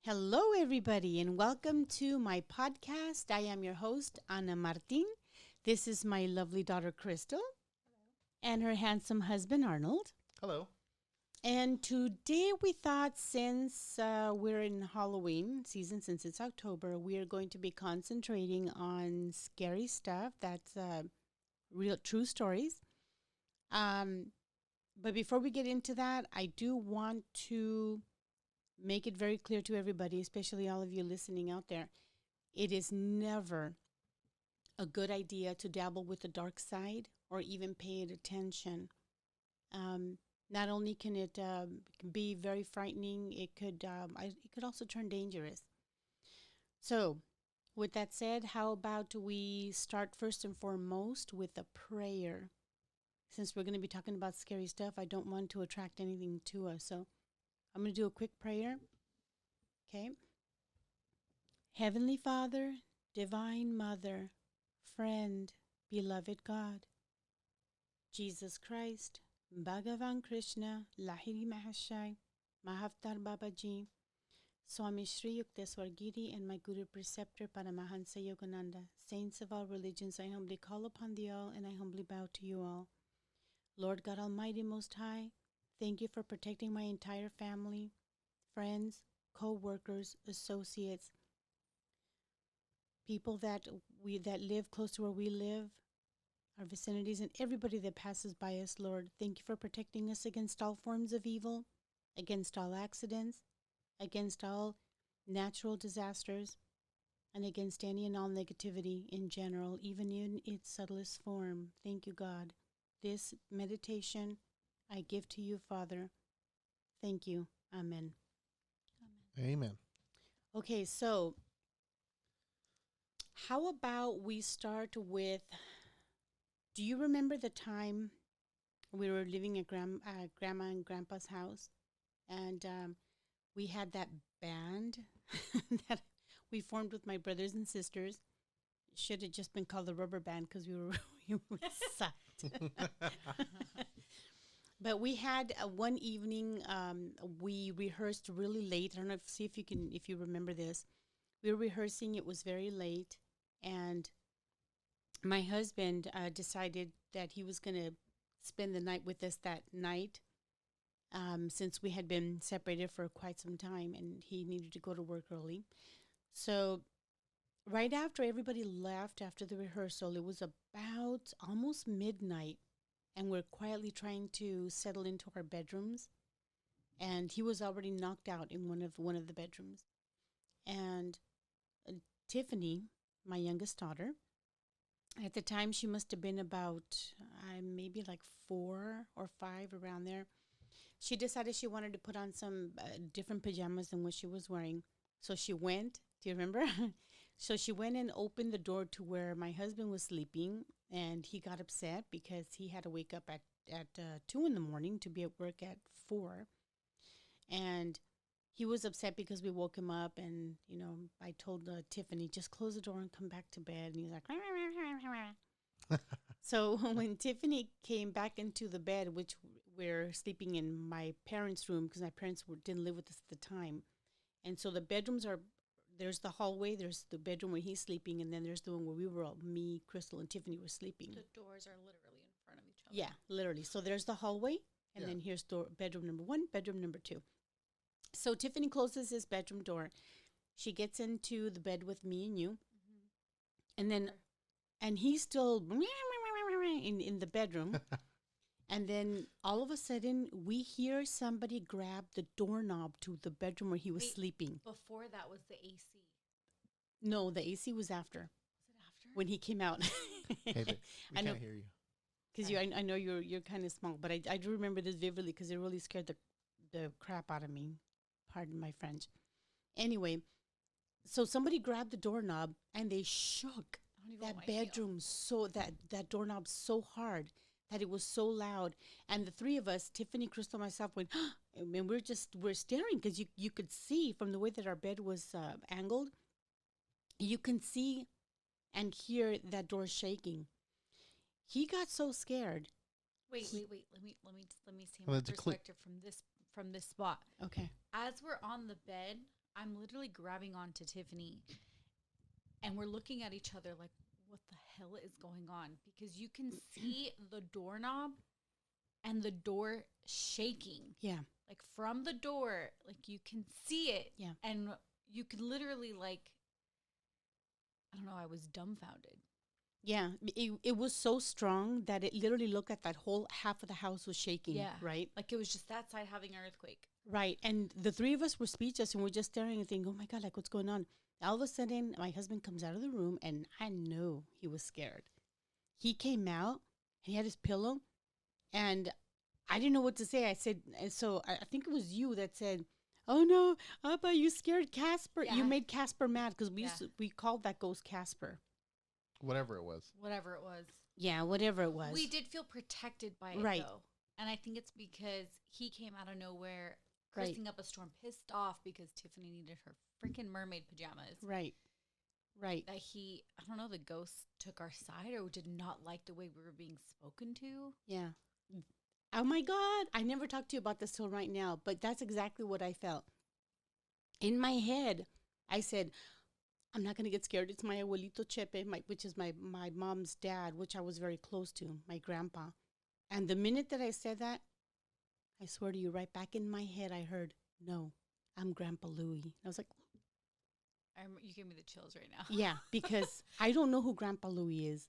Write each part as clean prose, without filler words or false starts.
Hello, everybody, and welcome to my podcast. I am your host, Ana Martin. This is my lovely daughter, Crystal, and her handsome husband, Arnold. Hello. And today we thought since we're in Halloween season, since it's October, we are going to be concentrating on scary stuff that's real, true stories. Um, but before we get into that, I do want to make it very clear to everybody, especially all of you listening out there, it is never a good idea to dabble with the dark side or even pay it attention. Not only can it be very frightening, it could also turn dangerous. So, with that said, how about we start first and foremost with a prayer? Since we're going to be talking about scary stuff, I don't want to attract anything to us. So, I'm going to do a quick prayer. Okay. Heavenly Father, Divine Mother, Friend, Beloved God, Jesus Christ, Bhagavan Krishna, Lahiri Mahashai, Mahavtar Babaji, Swami Shri Yukteswargiri, and my Guru Preceptor Paramahansa Yogananda, saints of all religions, I humbly call upon thee all, and I humbly bow to you all. Lord God Almighty Most High, thank you for protecting my entire family, friends, co-workers, associates, people that live close to where we live, our vicinities, and everybody that passes by us, Lord. Thank you for protecting us against all forms of evil, against all accidents, against all natural disasters, and against any and all negativity in general, even in its subtlest form. Thank you, God. This meditation I give to you, Father. Thank you. Amen. Amen. Okay, so how about we start with, do you remember the time we were living at Grandma and Grandpa's house? And we had that band that we formed with my brothers and sisters. Should have just been called the rubber band because we were sucked. But we had one evening, we rehearsed really late. I don't know if you remember this. We were rehearsing. It was very late, and my husband decided that he was going to spend the night with us that night, since we had been separated for quite some time, and he needed to go to work early. So right after everybody left after the rehearsal, it was about almost midnight, and we're quietly trying to settle into our bedrooms. And he was already knocked out in one of the bedrooms. And Tiffany, my youngest daughter, at the time she must have been about maybe like 4 or 5, around there. She decided she wanted to put on some different pajamas than what she was wearing. So she went. Do you remember? So she went and opened the door to where my husband was sleeping, and he got upset because he had to wake up at 2 in the morning to be at work at 4. And he was upset because we woke him up, and, I told Tiffany, just close the door and come back to bed. And he was like, rah, rah, rah, rah. So when Tiffany came back into the bed, which we're sleeping in my parents' room because my parents didn't live with us at the time. And so the bedrooms there's the hallway, there's the bedroom where he's sleeping, and then there's the one where me, Crystal, and Tiffany were sleeping. The doors are literally in front of each other. Yeah, literally. So there's the hallway, and then here's bedroom number 1, bedroom number 2. So Tiffany closes his bedroom door. She gets into the bed with me and you, and he's still in the bedroom. And then all of a sudden, we hear somebody grab the doorknob to the bedroom where he was sleeping. Before that was the AC. No, the AC was after. Was it after? When he came out. Hey, but we can't hear you. Because I know you're kind of small, but I do remember this vividly because it really scared the crap out of me. Pardon my French. Anyway, so somebody grabbed the doorknob and they shook that bedroom that doorknob so hard that it was so loud. And the three of us, Tiffany, Crystal, myself, went, and we're staring because you could see from the way that our bed was angled, you can see and hear that door shaking. He got so scared. Wait. Let me see my perspective from this spot. Okay. As we're on the bed, I'm literally grabbing on to Tiffany, and we're looking at each other like, what the hell is going on? Because you can see the doorknob and the door shaking. Yeah. Like from the door, like you can see it. Yeah. And you could literally like, I don't know, I was dumbfounded. Yeah. It was so strong that it literally looked like that whole half of the house was shaking. Yeah. Right. Like it was just that side having an earthquake. Right. And the three of us were speechless and we're just staring and thinking, oh my God, like what's going on? All of a sudden, my husband comes out of the room and I know he was scared. He came out and he had his pillow and I didn't know what to say. I said, and so I think it was you that said, oh no, Abba, you scared Casper. Yeah. You made Casper mad because Yeah. we called that ghost Casper. Whatever it was. Whatever it was. Yeah, whatever it was. We did feel protected by it, Right. though. And I think it's because he came out of nowhere, Right. cursing up a storm, pissed off because Tiffany needed her freaking mermaid pajamas. Right. Right. That I don't know, the ghost took our side or did not like the way we were being spoken to. Yeah. Oh my God. I never talked to you about this till right now, but that's exactly what I felt. In my head, I said, I'm not going to get scared. It's my abuelito Chepe, which is my mom's dad, which I was very close to, my grandpa. And the minute that I said that, I swear to you, right back in my head, I heard, no, I'm Grandpa Louie. I was like, You gave me the chills right now. yeah, because I don't know who Grandpa Louie is.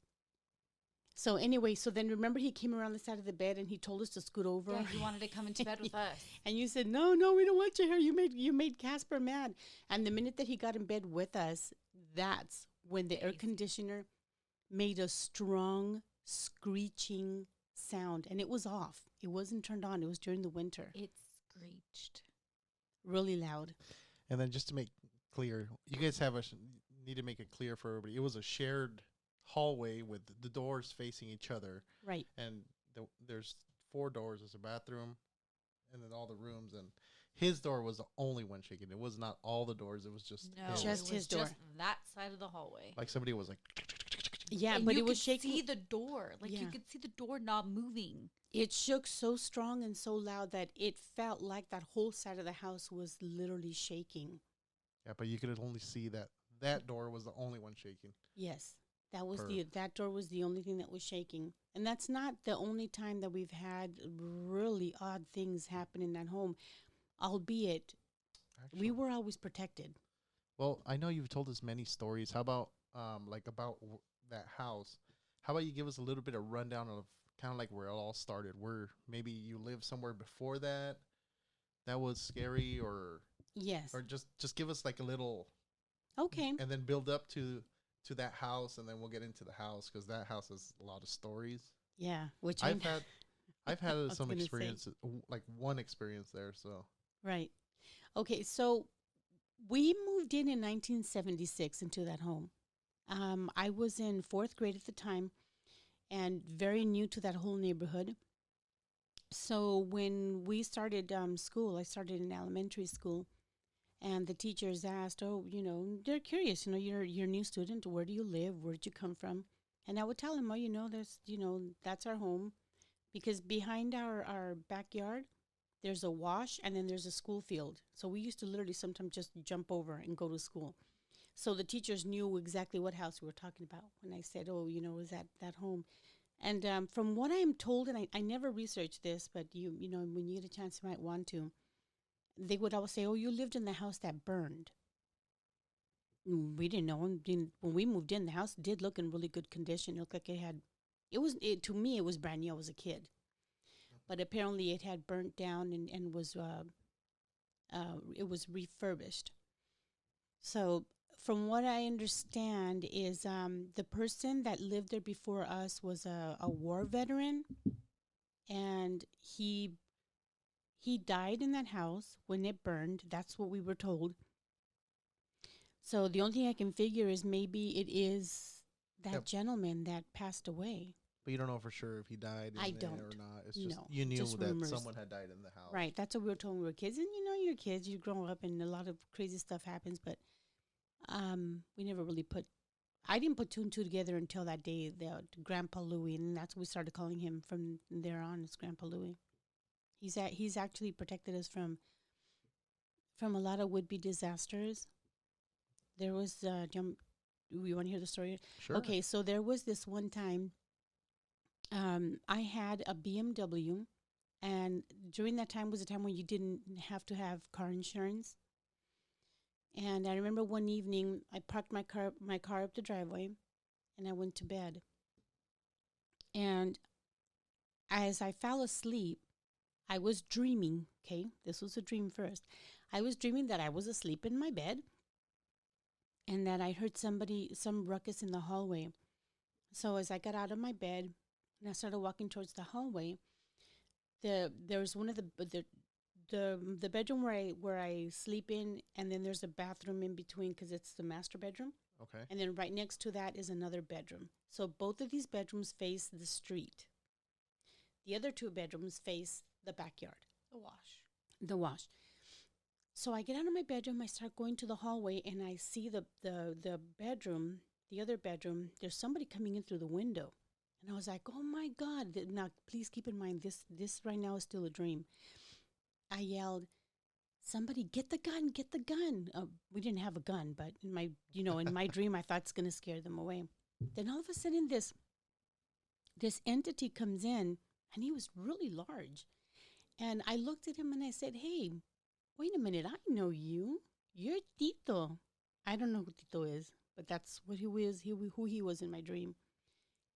So anyway, so then remember he came around the side of the bed and he told us to scoot over. Yeah, he wanted to come into bed with us. And you said, no, we don't want you here. You made Casper mad. And the minute that he got in bed with us, that's when the air conditioner made a strong screeching sound. And it was off. It wasn't turned on. It was during the winter. It screeched. Really loud. And then just to make clear, you guys need to make it clear for everybody. It was a shared hallway with the doors facing each other. Right. And there's 4 doors. There's a bathroom and then all the rooms. And his door was the only one shaking. It was not all the doors. It was just his. Just his door. Just that side of the hallway. Like somebody was like. Yeah, and but you it was could shaking. see the door. Like you Yeah. could see the doorknob moving. It shook so strong and so loud that it felt like that whole side of the house was literally shaking. Yeah, but you could only see that door was the only one shaking. Yes. That door was the only thing that was shaking. And that's not the only time that we've had really odd things happen in that home, albeit we were always protected. Well, I know you've told us many stories. How about that house? How about you give us a little bit of rundown of kind of like where it all started, where maybe you lived somewhere before that was scary, or Yes. or just give us like a little, Okay. and then build up to that house, and then we'll get into the house because that house has a lot of stories. Yeah. Which I've had was some gonna say. experience, like one experience there. So Right. Okay. So we moved in 1976 into that home. I was in 4th grade at the time and very new to that whole neighborhood. So when we started school, I started in elementary school, and the teachers asked, oh, they're curious, you're a new student. Where do you live? Where did you come from? And I would tell them, oh, there's, that's our home, because behind our backyard, there's a wash and then there's a school field. So we used to literally sometimes just jump over and go to school. So the teachers knew exactly what house we were talking about when I said, oh, is that home? And from what I'm told, and I never researched this, but when you get a chance, you might want to, they would always say, oh, you lived in the house that burned. We didn't know. When we moved in, the house did look in really good condition. It looked like to me, it was brand new. I was a kid. But apparently it had burnt down and was, it was refurbished. So from what I understand is the person that lived there before us was a war veteran, and he died in that house when it burned. That's what we were told. So the only thing I can figure is maybe it is that gentleman that passed away. But you don't know for sure if he died in there or not. It's just you knew just that rumors. someone had died in the house. Right. That's what we were told when we were kids. And you're kids, you grow up and a lot of crazy stuff happens, but we never really I didn't put 2 and 2 together until that day, the Grandpa Louie, and that's what we started calling him from there on. It's Grandpa Louie. He's actually protected us from a lot of would-be disasters. There was we want to hear the story? Sure. Okay, so there was this one time I had a BMW, and during that time was a time when you didn't have to have car insurance. And I remember one evening I parked my car up the driveway, and I went to bed. And as I fell asleep, I was dreaming. Okay, this was a dream first. I was dreaming that I was asleep in my bed, and that I heard some ruckus in the hallway. So as I got out of my bed and I started walking towards the hallway, there was one of the bedroom where I sleep in, and then there's a bathroom in between because it's the master bedroom, Okay. and then right next to that is another bedroom. So both of these bedrooms face the street. The other two bedrooms face the backyard, The wash. the wash. So I get out of my bedroom, I start going to the hallway, and I see the bedroom, the other bedroom, there's somebody coming in through the window. And I was like, oh my God. Now, please keep in mind, this right now is still a dream. I yelled, somebody get the gun, get the gun. We didn't have a gun, but in my dream, I thought it's going to scare them away. Then all of a sudden, this entity comes in, and he was really large. And I looked at him and I said, hey, wait a minute, I know you. You're Tito. I don't know who Tito is, but that's what he was, who he was in my dream.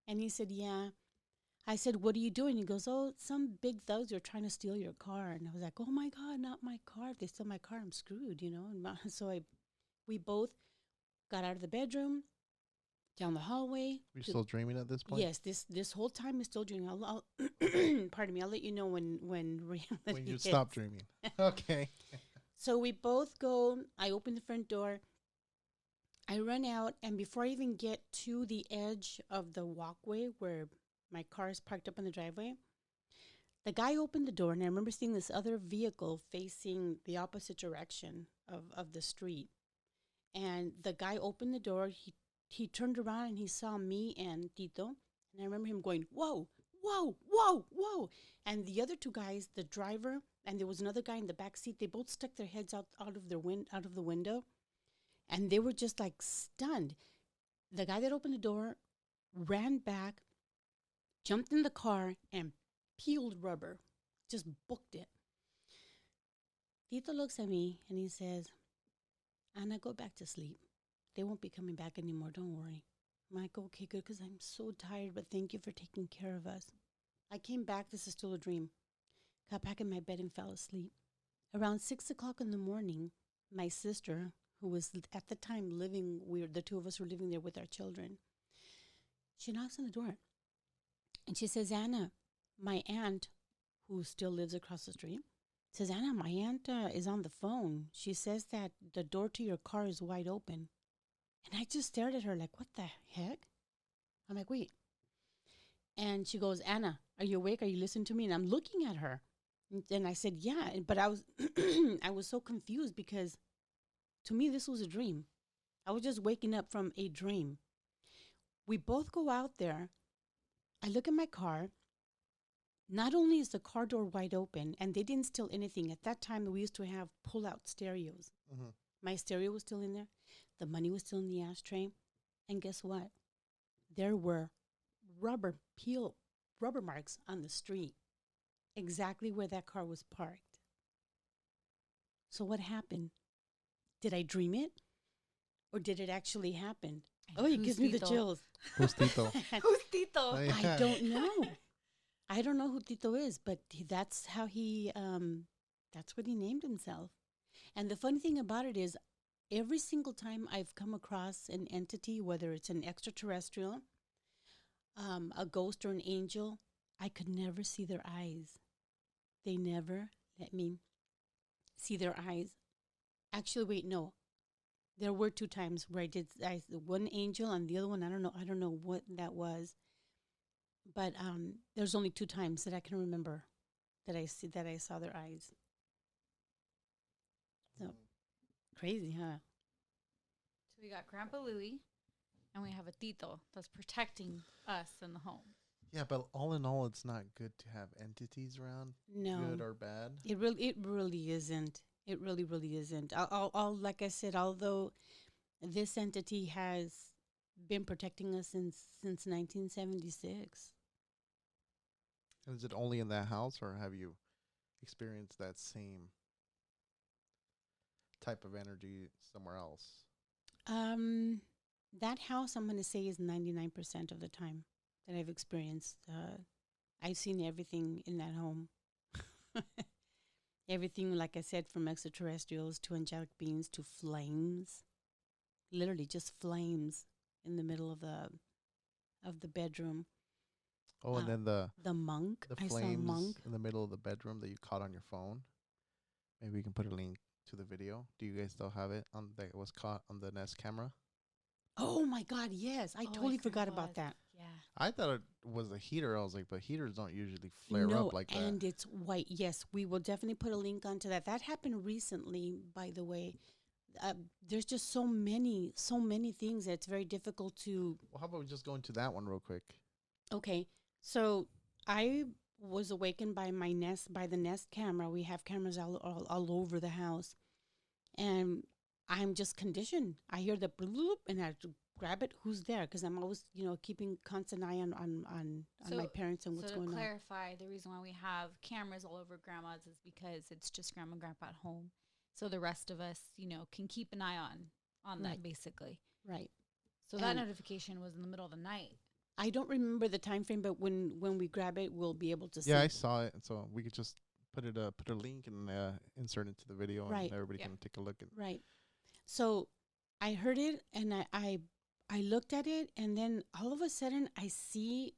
And he said, yeah. I said, what are you doing? He goes, oh, some big thugs are trying to steal your car. And I was like, oh my God, not my car. If they steal my car, I'm screwed, And so we both got out of the bedroom, down the hallway. You're still dreaming at this point? Yes, this whole time is still dreaming. I'll pardon me. I'll let you know when reality When you hits. stop dreaming. Okay. So we both go. I open the front door. I run out, and before I even get to the edge of the walkway where my car is parked up in the driveway, the guy opened the door, and I remember seeing this other vehicle facing the opposite direction of the street. And the guy opened the door. He turned around, and he saw me and Tito. And I remember him going, whoa, whoa, whoa, whoa. And the other two guys, the driver, and there was another guy in the back seat, they both stuck their heads out of the window. And they were just like stunned. The guy that opened the door ran back, jumped in the car, and peeled rubber. Just booked it. Tito looks at me and he says, Anna, go back to sleep. They won't be coming back anymore. Don't worry. I'm like, okay, good, because I'm so tired, but thank you for taking care of us. I came back. This is still a dream. Got back in my bed and fell asleep. Around 6 o'clock in the morning, my sister, who was at the time the two of us were living there with our children, she knocks on the door. And she says, Anna, my aunt, who still lives across the street, says, Anna, my aunt is on the phone. She says that the door to your car is wide open. And I just stared at her like, what the heck? I'm like, wait. And she goes, Anna, are you awake? Are you listening to me? And I'm looking at her. And I said, yeah. But I was I was so confused because to me, this was a dream. I was just waking up from a dream. We both go out there. I look at my car. Not only is the car door wide open, and they didn't steal anything. At that time, we used to have pull-out stereos. Mm-hmm. My stereo was still in there. The money was still in the ashtray. And guess what? There were rubber marks on the street, exactly where that car was parked. So what happened? Did I dream it? Or did it actually happen? Oh, it gives me the chills. Who's Tito? Who's Tito? Oh, yeah. I don't know. I don't know who Tito is, but that's how that's what he named himself. And the funny thing about it is, every single time I've come across an entity, whether it's an extraterrestrial, a ghost or an angel, I could never see their eyes. They never let me see their eyes. Actually, wait, no. There were 2 times where one angel and the other one, I don't know what that was. But there's only 2 times that I can remember that I saw their eyes. So crazy, huh? So we got Grandpa Louie, and we have a Tito that's protecting us in the home. Yeah, but all in all, it's not good to have entities around. No, Good or bad. it really isn't. It really, really isn't. Like I said, although this entity has been protecting us since 1976. And is it only in that house, or have you experienced that same type of energy somewhere else? Um, that house, I'm going to say, is 99% of the time that I've experienced. I've seen everything in that home. Everything, like I said, from extraterrestrials to angelic beings to flames. Literally, just flames in the middle of the bedroom. Oh, and then The monk. the I saw a flames monk. in the middle of the bedroom that you caught on your phone. Maybe we can put a link to the video. Do you guys still have it on that was caught on the Nest camera? Oh my God! Yes, I totally forgot about that. Yeah. I thought it was a heater. I was like, but heaters don't usually flare No, up like that. and it's white. Yes, we will definitely put a link onto that. That happened recently, by the way. There's just so many things that it's very difficult to. Well, how about we just go into that one real quick? Okay, so I was awakened by the Nest camera. We have cameras all over the house, and I'm just conditioned. I hear the bloop, and I have to grab it. Who's there? Because I'm always, keeping constant eye on my parents and what's so going to on. clarify, the reason why we have cameras all over grandma's is because it's just grandma and grandpa at home. So the rest of us, can keep an eye on that, Right. basically. Right. So that And notification was in the middle of the night. I don't remember the time frame, but when we grab it, we'll be able to see. Yeah, I saw it. So we could just put a link and insert it to the video, Right. and everybody Yep. can take a look. And Right. So I heard it, and I looked at it, and then all of a sudden I see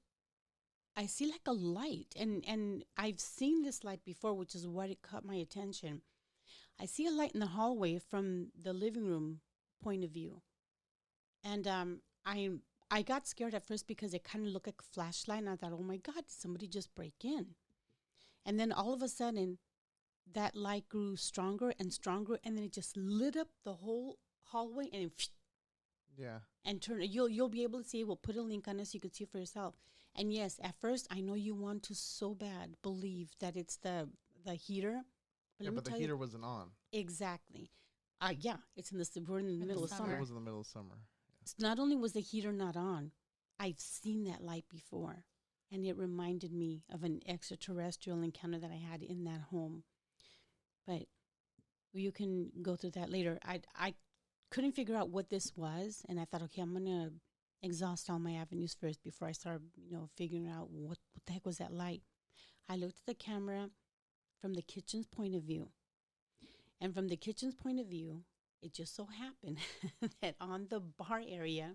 like a light, and I've seen this light before, which is what it caught my attention. I see a light in the hallway from the living room point of view, and I got scared at first because it kind of looked like a flashlight, and I thought, oh my God, did somebody just break in? And then all of a sudden, that light grew stronger and stronger, and then it just lit up the whole hallway, and yeah, turn. You'll be able to see. We'll put a link on it so you can see for yourself. And yes, at first, I know you want to so bad believe that it's the heater. Let me but the tell heater you wasn't on. exactly. Yeah, it's in we're in the In the middle of summer. summer. It was in the middle of summer. Not only was the heater not on, I've seen that light before, and it reminded me of an extraterrestrial encounter that I had in that home. But you can go through that later. I couldn't figure out what this was, and I thought, okay, I'm gonna exhaust all my avenues first before I start, figuring out what the heck was that light. I looked at the camera from the kitchen's point of view, and from the kitchen's point of view, it just so happened that on the bar area,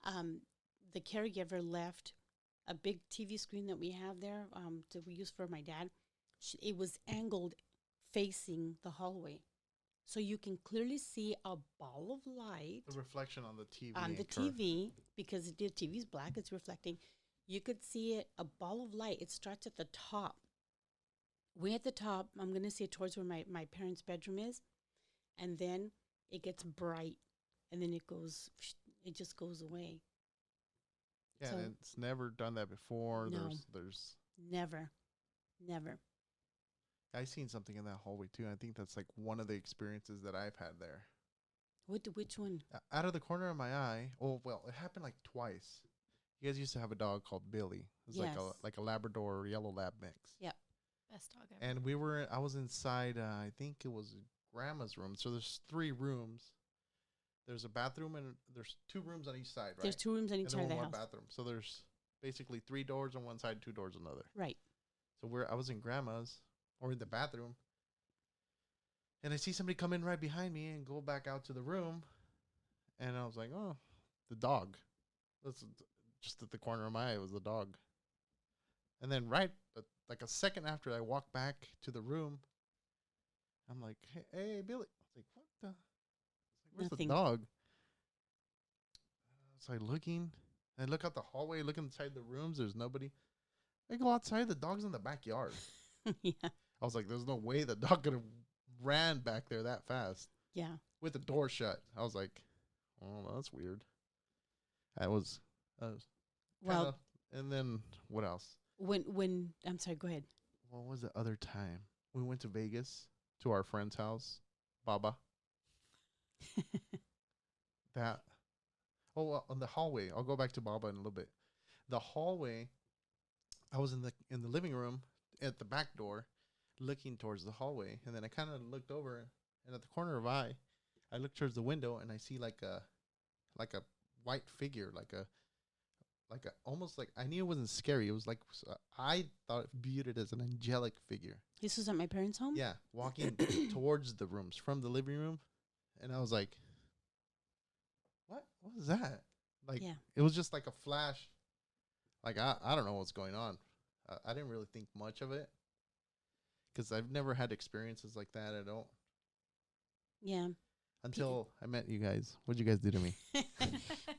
the caregiver left a big TV screen that we have there that we use for my dad. It was angled facing the hallway. So you can clearly see a ball of light The reflection on the TV. on the TV, because the TV's black, it's reflecting. You could see it, a ball of light. It starts at the top. Way at the top, I'm going to say towards where my parents' bedroom is. And then it gets bright. And then it just goes away. Yeah, So- and it's never done that before. No. There's. Never. I seen something in that hallway too. I think that's like one of the experiences that I've had there. Which one? Out of the corner of my eye. Oh well, it happened like twice. You guys used to have a dog called Billy. It's Yes. like a Labrador yellow lab mix. Best dog ever. And I was inside. I think it was grandma's room. So there's 3 rooms. There's a bathroom and there's 2 rooms on each side, right? There's 2 rooms on and each then side of the one house. more bathroom. So there's basically 3 doors on one side, 2 doors on the other. Right. So I was in grandma's or in the bathroom, and I see somebody come in right behind me and go back out to the room, and I was like, oh, the dog. That's just at the corner of my eye was the dog. And then like a second after I walked back to the room, I'm like, hey Billy. I was like, what the? I was like, where's Nothing. the dog? So I looking. I look out the hallway, look inside the rooms. There's nobody. I go outside. The dog's in the backyard. Yeah. I was like, there's no way the dog could have ran back there that fast Yeah. with the door shut. I was like, oh, that's weird. That was Well, and then what else? when I'm sorry, go ahead. What was the other time? We went to Vegas to our friend's house, Baba. That on the hallway. I'll go back to Baba in a little bit. The hallway. I was in the living room at the back door, looking towards the hallway, and then I kind of looked over, and at the corner of eye, I looked towards the window, and I see like a white figure, like a almost like I knew it wasn't scary. It was like I thought viewed it as an angelic figure. This was at my parents' home? Yeah, walking towards the rooms from the living room, and I was like, "What? What was that?" Like Yeah. it was just like a flash. Like I don't know what's going on. I didn't really think much of it because I've never had experiences like that. I don't Yeah. until I met you guys. What'd you guys do to me?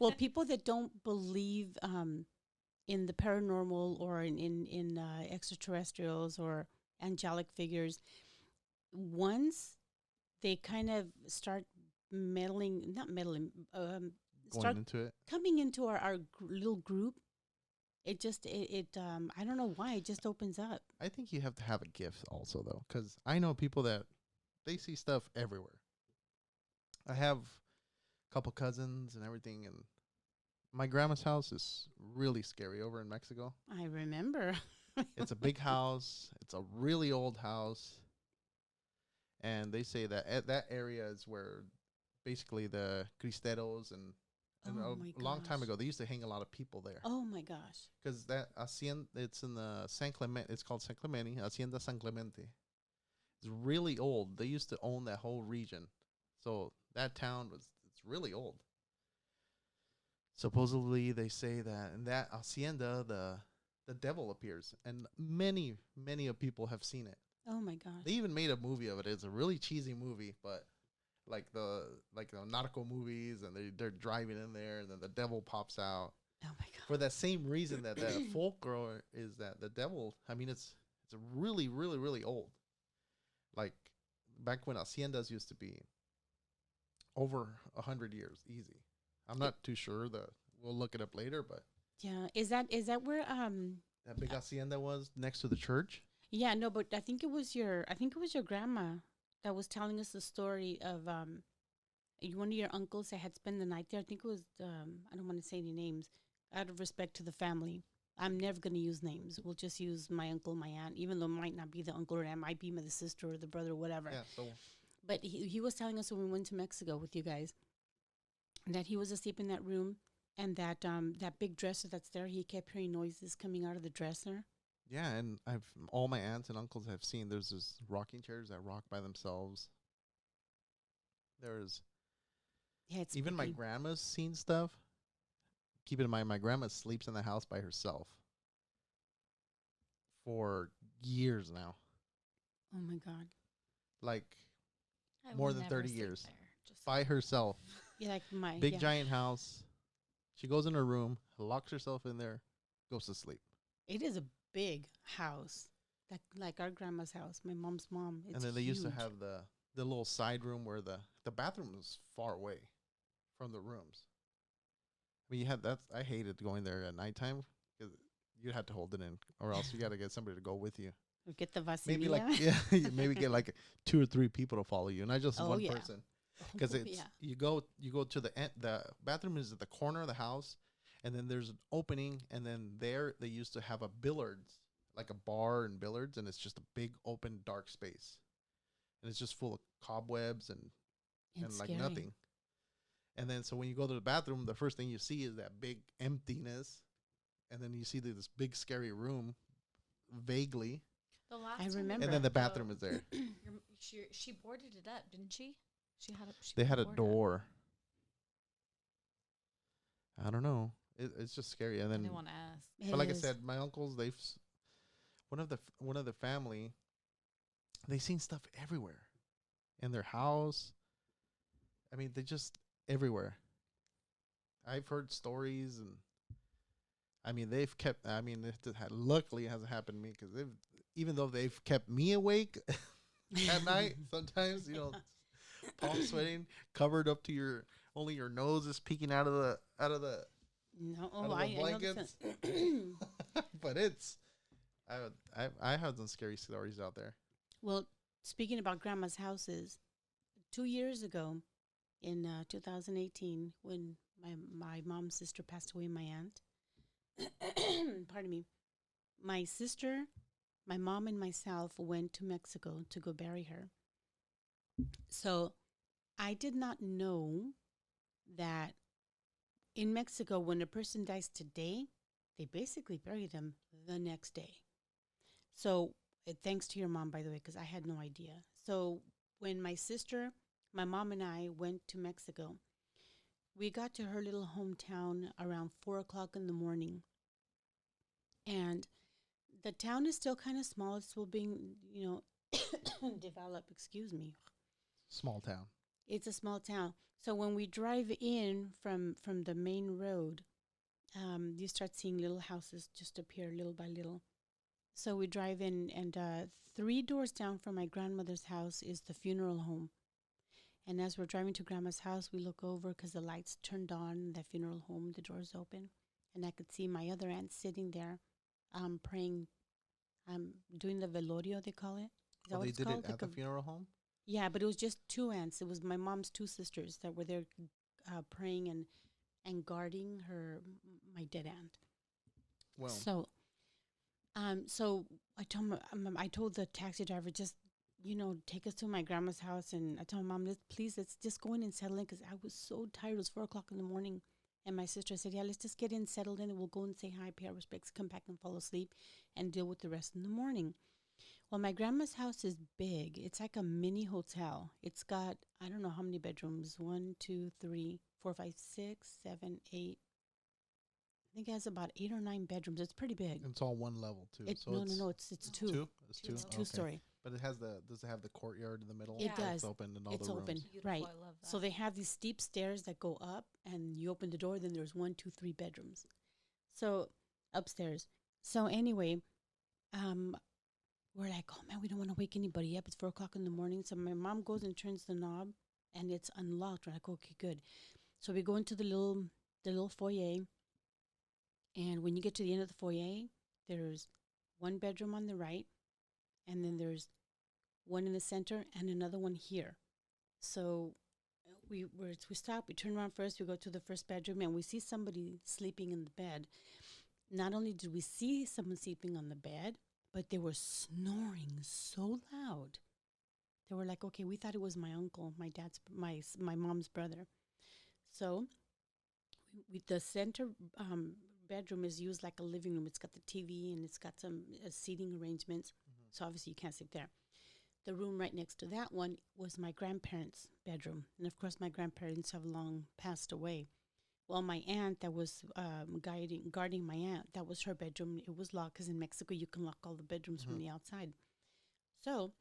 Well, people that don't believe in the paranormal or in extraterrestrials or angelic figures, once they kind of start not meddling, start Going into it. coming into our little group, it just, I don't know why, it just opens up. I think you have to have a gift also, though, because I know people that they see stuff everywhere. I have a couple cousins and everything, and my grandma's house is really scary over in Mexico. I remember. It's a big house. It's a really old house. And they say that at that area is where basically the cristeros and Oh my a long time gosh. ago, they used to hang a lot of people there. Oh my gosh. Because that hacienda, it's in the San Clemente. It's called San Clemente, Hacienda San Clemente. It's really old. They used to own that whole region, so that town it's really old. Supposedly, they say that in that hacienda, the devil appears, and many of people have seen it. Oh my gosh. They even made a movie of it. It's a really cheesy movie, but like the nautical movies, and they're driving in there, and then the devil pops out. Oh my god. For that same reason that the folklore is that the devil. I mean, it's really old. Like back when haciendas used to be over 100 years, easy. I'm not too sure. We'll look it up later, but Yeah. Is that where that big hacienda was next to the church. yeah, no, but I think it was your grandma that was telling us the story of one of your uncles that had spent the night there. I think it was I don't want to say any names out of respect to the family. I'm never going to use names. We'll just use my uncle, my aunt, even though it might not be the uncle or aunt, might be the sister or the brother or whatever. Yeah. So But he was telling us when we went to Mexico with you guys that he was asleep in that room, and that that big dresser that's there, he kept hearing noises coming out of the dresser. yeah, and I've all my aunts and uncles have seen. There's this rocking chairs that rock by themselves. There's Yeah, it's even my spooky. grandma's seen stuff. Keep in mind, my grandma sleeps in the house by herself for years now. Oh my god. Like I more will than never 30 sleep years. there, just by herself. Yeah, like my Big yeah. giant house. She goes in her room, locks herself in there, goes to sleep. It is a big house, like our grandma's house, my mom's mom. It's And then they used to huge. have the little side room where the bathroom was far away from the rooms. I mean, you had that. I hated going there at nighttime because you had to hold it in, or else you got to get somebody to go with you. We get the vaselina. Maybe like maybe get like 2 or 3 people to follow you, not just Oh, one yeah. person. Because it's yeah. you go to the bathroom is at the corner of the house, and then there's an opening, and then there they used to have a billiards, like a bar and billiards, and it's just a big open dark space, and it's just full of cobwebs and It's like scary. nothing. And then so when you go to the bathroom, the first thing you see is that big emptiness, and then you see this big scary room, vaguely, the last I time we remember. and then the went, though, bathroom is there. she boarded it up, didn't she? She had a. She They put had a board up. door. I don't know. It's just scary. And I then didn't want to ask. but like I is. said, my uncles, one of the family, they seen stuff everywhere, in their house. I mean, they just everywhere. I've heard stories, and I mean, they've kept. I mean, luckily it hasn't happened to me because even though they've kept me awake at night, sometimes palm sweating, covered up to only your nose is peeking out of the No, out oh, of the I know blankets. this. But I have some scary stories out there. Well, speaking about grandma's houses, 2 years ago in 2018, when my mom's sister passed away, my aunt, pardon me, my sister, my mom, and myself went to Mexico to go bury her. So I did not know that in Mexico, when a person dies today, they basically bury them the next day. So thanks to your mom, by the way, because I had no idea. So when my sister, my mom, and I went to Mexico, we got to her little hometown around 4 o'clock in the morning. And the town is still kind of small. It's still being, developed. Excuse me. Small town. It's a small town. So when we drive in from the main road, you start seeing little houses just appear little by little. So we drive in, and 3 doors down from my grandmother's house is the funeral home. And as we're driving to Grandma's house, we look over because the lights turned on in the funeral home, the doors open. And I could see my other aunt sitting there praying, doing the velorio, they call it. Is that Oh, what they it's did called? it at the funeral home? Yeah, but it was just 2 aunts. It was my mom's 2 sisters that were there praying and guarding my dead aunt. Well, So I told the taxi driver, just, take us to my grandma's house. And I told my mom, let's just go in and settle in, because I was so tired. It was 4 o'clock in the morning. And my sister said, yeah, let's just get in, settled in, and we'll go and say hi, pay our respects, come back and fall asleep and deal with the rest in the morning. Well, my grandma's house is big. It's like a mini hotel. It's got, I don't know how many bedrooms, 1, 2, 3, 4, 5, 6, 7, 8. I think it has about 8 or 9 bedrooms. It's pretty big. it's all one level too. No, it's 2. Two. It's two. It's Okay. 2-story. But does it have the courtyard in the middle? It Where does. It's open and all It's the open. rooms. Beautiful. Right. I love that. So they have these steep stairs that go up, and you open the door, then there's 1, 2, 3 bedrooms. So upstairs. So anyway, we're like, oh man, we don't want to wake anybody up. It's 4 o'clock in the morning. So my mom goes and turns the knob, and it's unlocked. We're like, okay, good. So we go into the little foyer, and when you get to the end of the foyer, there's 1 bedroom on the right, and then there's 1 in the center and another one here. So we stop. We turn around first. We go to the first bedroom, and we see somebody sleeping in the bed. Not only did we see someone sleeping on the bed, but they were snoring so loud. They were like, okay, we thought it was my uncle, my mom's brother. So the center bedroom is used like a living room. It's got the TV, and it's got some seating arrangements. Mm-hmm. So obviously you can't sleep there. The room right next to that one was my grandparents' bedroom. And of course, my grandparents have long passed away. Well, my aunt that was guarding my aunt, that was her bedroom. It was locked, because in Mexico you can lock all the bedrooms from the outside. So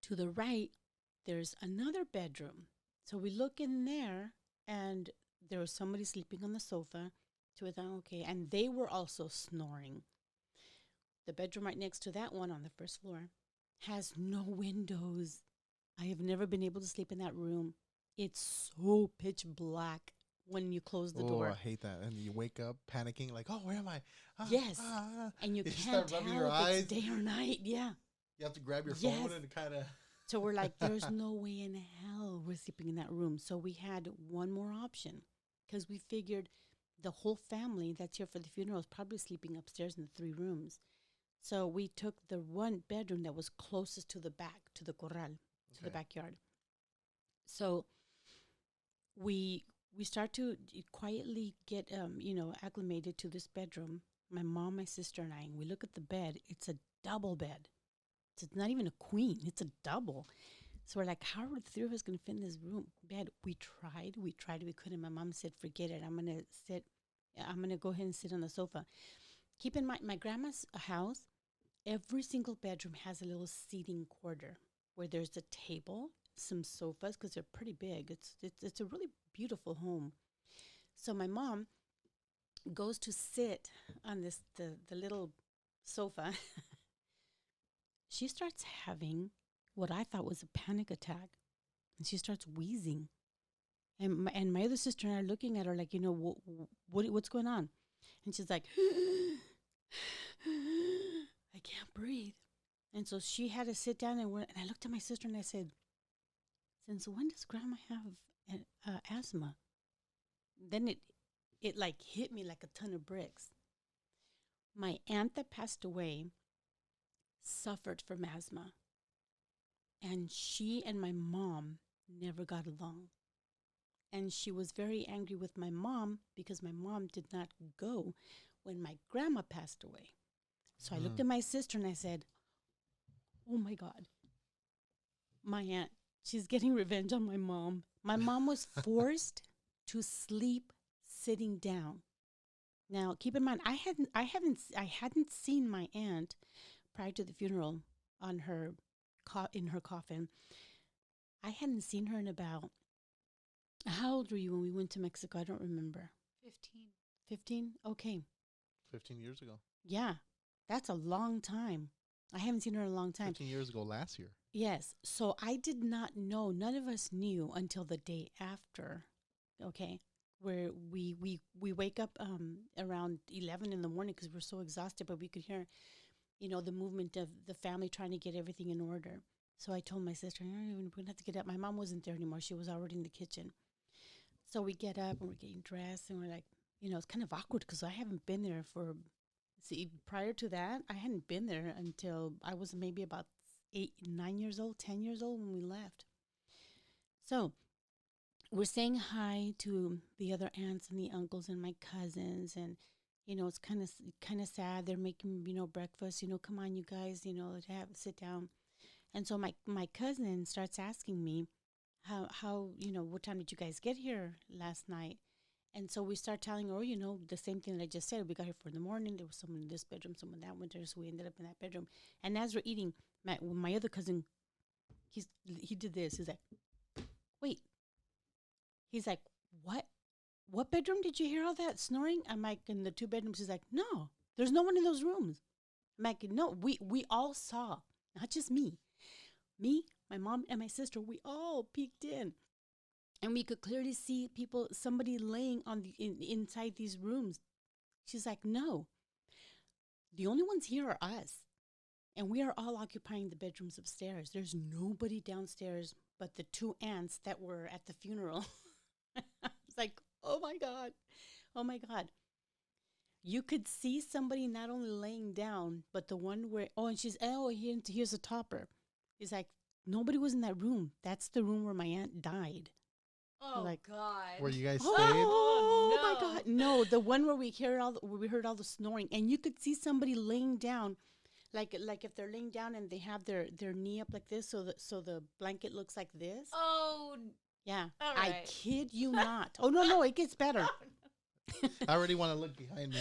to the right, there's another bedroom. So we look in there, and there was somebody sleeping on the sofa. So we thought, okay, and they were also snoring. The bedroom right next to that one on the first floor has no windows. I have never been able to sleep in that room. It's so pitch black when you close the door. I hate that. And you wake up panicking, like, oh, where am I? Yes. And you can't start rubbing tell your if eyes. it's day or night. Yeah. You have to grab your Yes. phone and kind of. So we're like, there's no way in hell we're sleeping in that room. So we had one more option, because we figured the whole family that's here for the funeral is probably sleeping upstairs in the 3 rooms. So we took the 1 bedroom that was closest to the back, to the corral, to the backyard. So we start to quietly get, acclimated to this bedroom. My mom, my sister, and I, and we look at the bed. It's a double bed. It's not even a queen. It's a double. So we're like, how are the 3 of us going to fit in this bed? We tried. We couldn't. My mom said, forget it. I'm going to go ahead and sit on the sofa. Keep in mind, my grandma's house, every single bedroom has a little seating quarter where there's a table, some sofas, because they're pretty big. It's a really beautiful home. So my mom goes to sit on the little sofa. She starts having what I thought was a panic attack, and she starts wheezing. And my other sister and I are looking at her like, what's going on? And she's like, I can't breathe. And so she had to sit down and I looked at my sister and I said, since when does grandma have asthma? Then it like hit me like a ton of bricks. My aunt that passed away suffered from asthma. And she and my mom never got along. And she was very angry with my mom because my mom did not go when my grandma passed away. So I looked at my sister and I said, oh my God, my aunt, she's getting revenge on my mom. My mom was forced to sleep sitting down. Now, keep in mind, I hadn't seen my aunt prior to the funeral on her in her coffin. I hadn't seen her in about, how old were you when we went to Mexico? I don't remember. 15. 15? Okay. 15 years ago. Yeah, that's a long time. I haven't seen her in a long time. 15 years ago last year. Yes. So I did not know, none of us knew until the day after, okay, where we wake up around 11 in the morning because we're so exhausted, but we could hear, the movement of the family trying to get everything in order. So I told my sister, we're going to have to get up. My mom wasn't there anymore. She was already in the kitchen. So we get up and we're getting dressed and we're like, it's kind of awkward because I haven't been there prior to that, I hadn't been there until I was maybe about 8, 9 years old, 10 years old when we left. So we're saying hi to the other aunts and the uncles and my cousins, and it's kind of sad. They're making breakfast. Come on, you guys. Sit down. And so my cousin starts asking me how what time did you guys get here last night? And so we start telling her, the same thing that I just said. We got here for the morning. There was someone in this bedroom, someone in that winter. So we ended up in that bedroom. And as we're eating, my other cousin, he did this. He's like, wait. He's like, what? What bedroom did you hear all that snoring? I'm like, in the 2 bedrooms. He's like, no, there's no one in those rooms. I'm like, no, we all saw, not just me, my mom, and my sister. We all peeked in. And we could clearly see somebody laying on inside these rooms. She's like, no, the only ones here are us. And we are all occupying the bedrooms upstairs. There's nobody downstairs but the 2 aunts that were at the funeral. It's like, oh my God. Oh my God. You could see somebody not only laying down, but the one where, here's a topper. It's like, nobody was in that room. That's the room where my aunt died. Oh, God. Where you guys stayed? Oh no. My God. No, the one where we heard all the snoring, and you could see somebody laying down, like if they're laying down and they have their knee up like this, so the blanket looks like this. Oh. Yeah. All right. I kid you not. Oh no, it gets better. I already want to look behind me.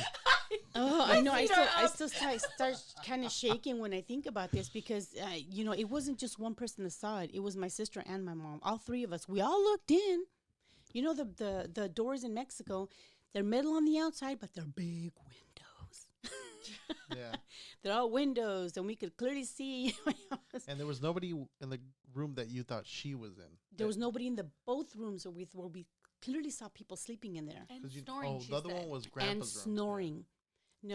Oh, I know. I still start kind of shaking when I think about this because, it wasn't just one person that saw it. It was my sister and my mom. All 3 of us. We all looked in. The doors in Mexico, they're metal on the outside, but they're big windows. Yeah. They're all windows, and we could clearly see. And there was nobody in the room that you thought she was in. There was nobody in both rooms where we clearly saw people sleeping in there. And snoring, the other one was grandpa's and room. snoring. Yeah.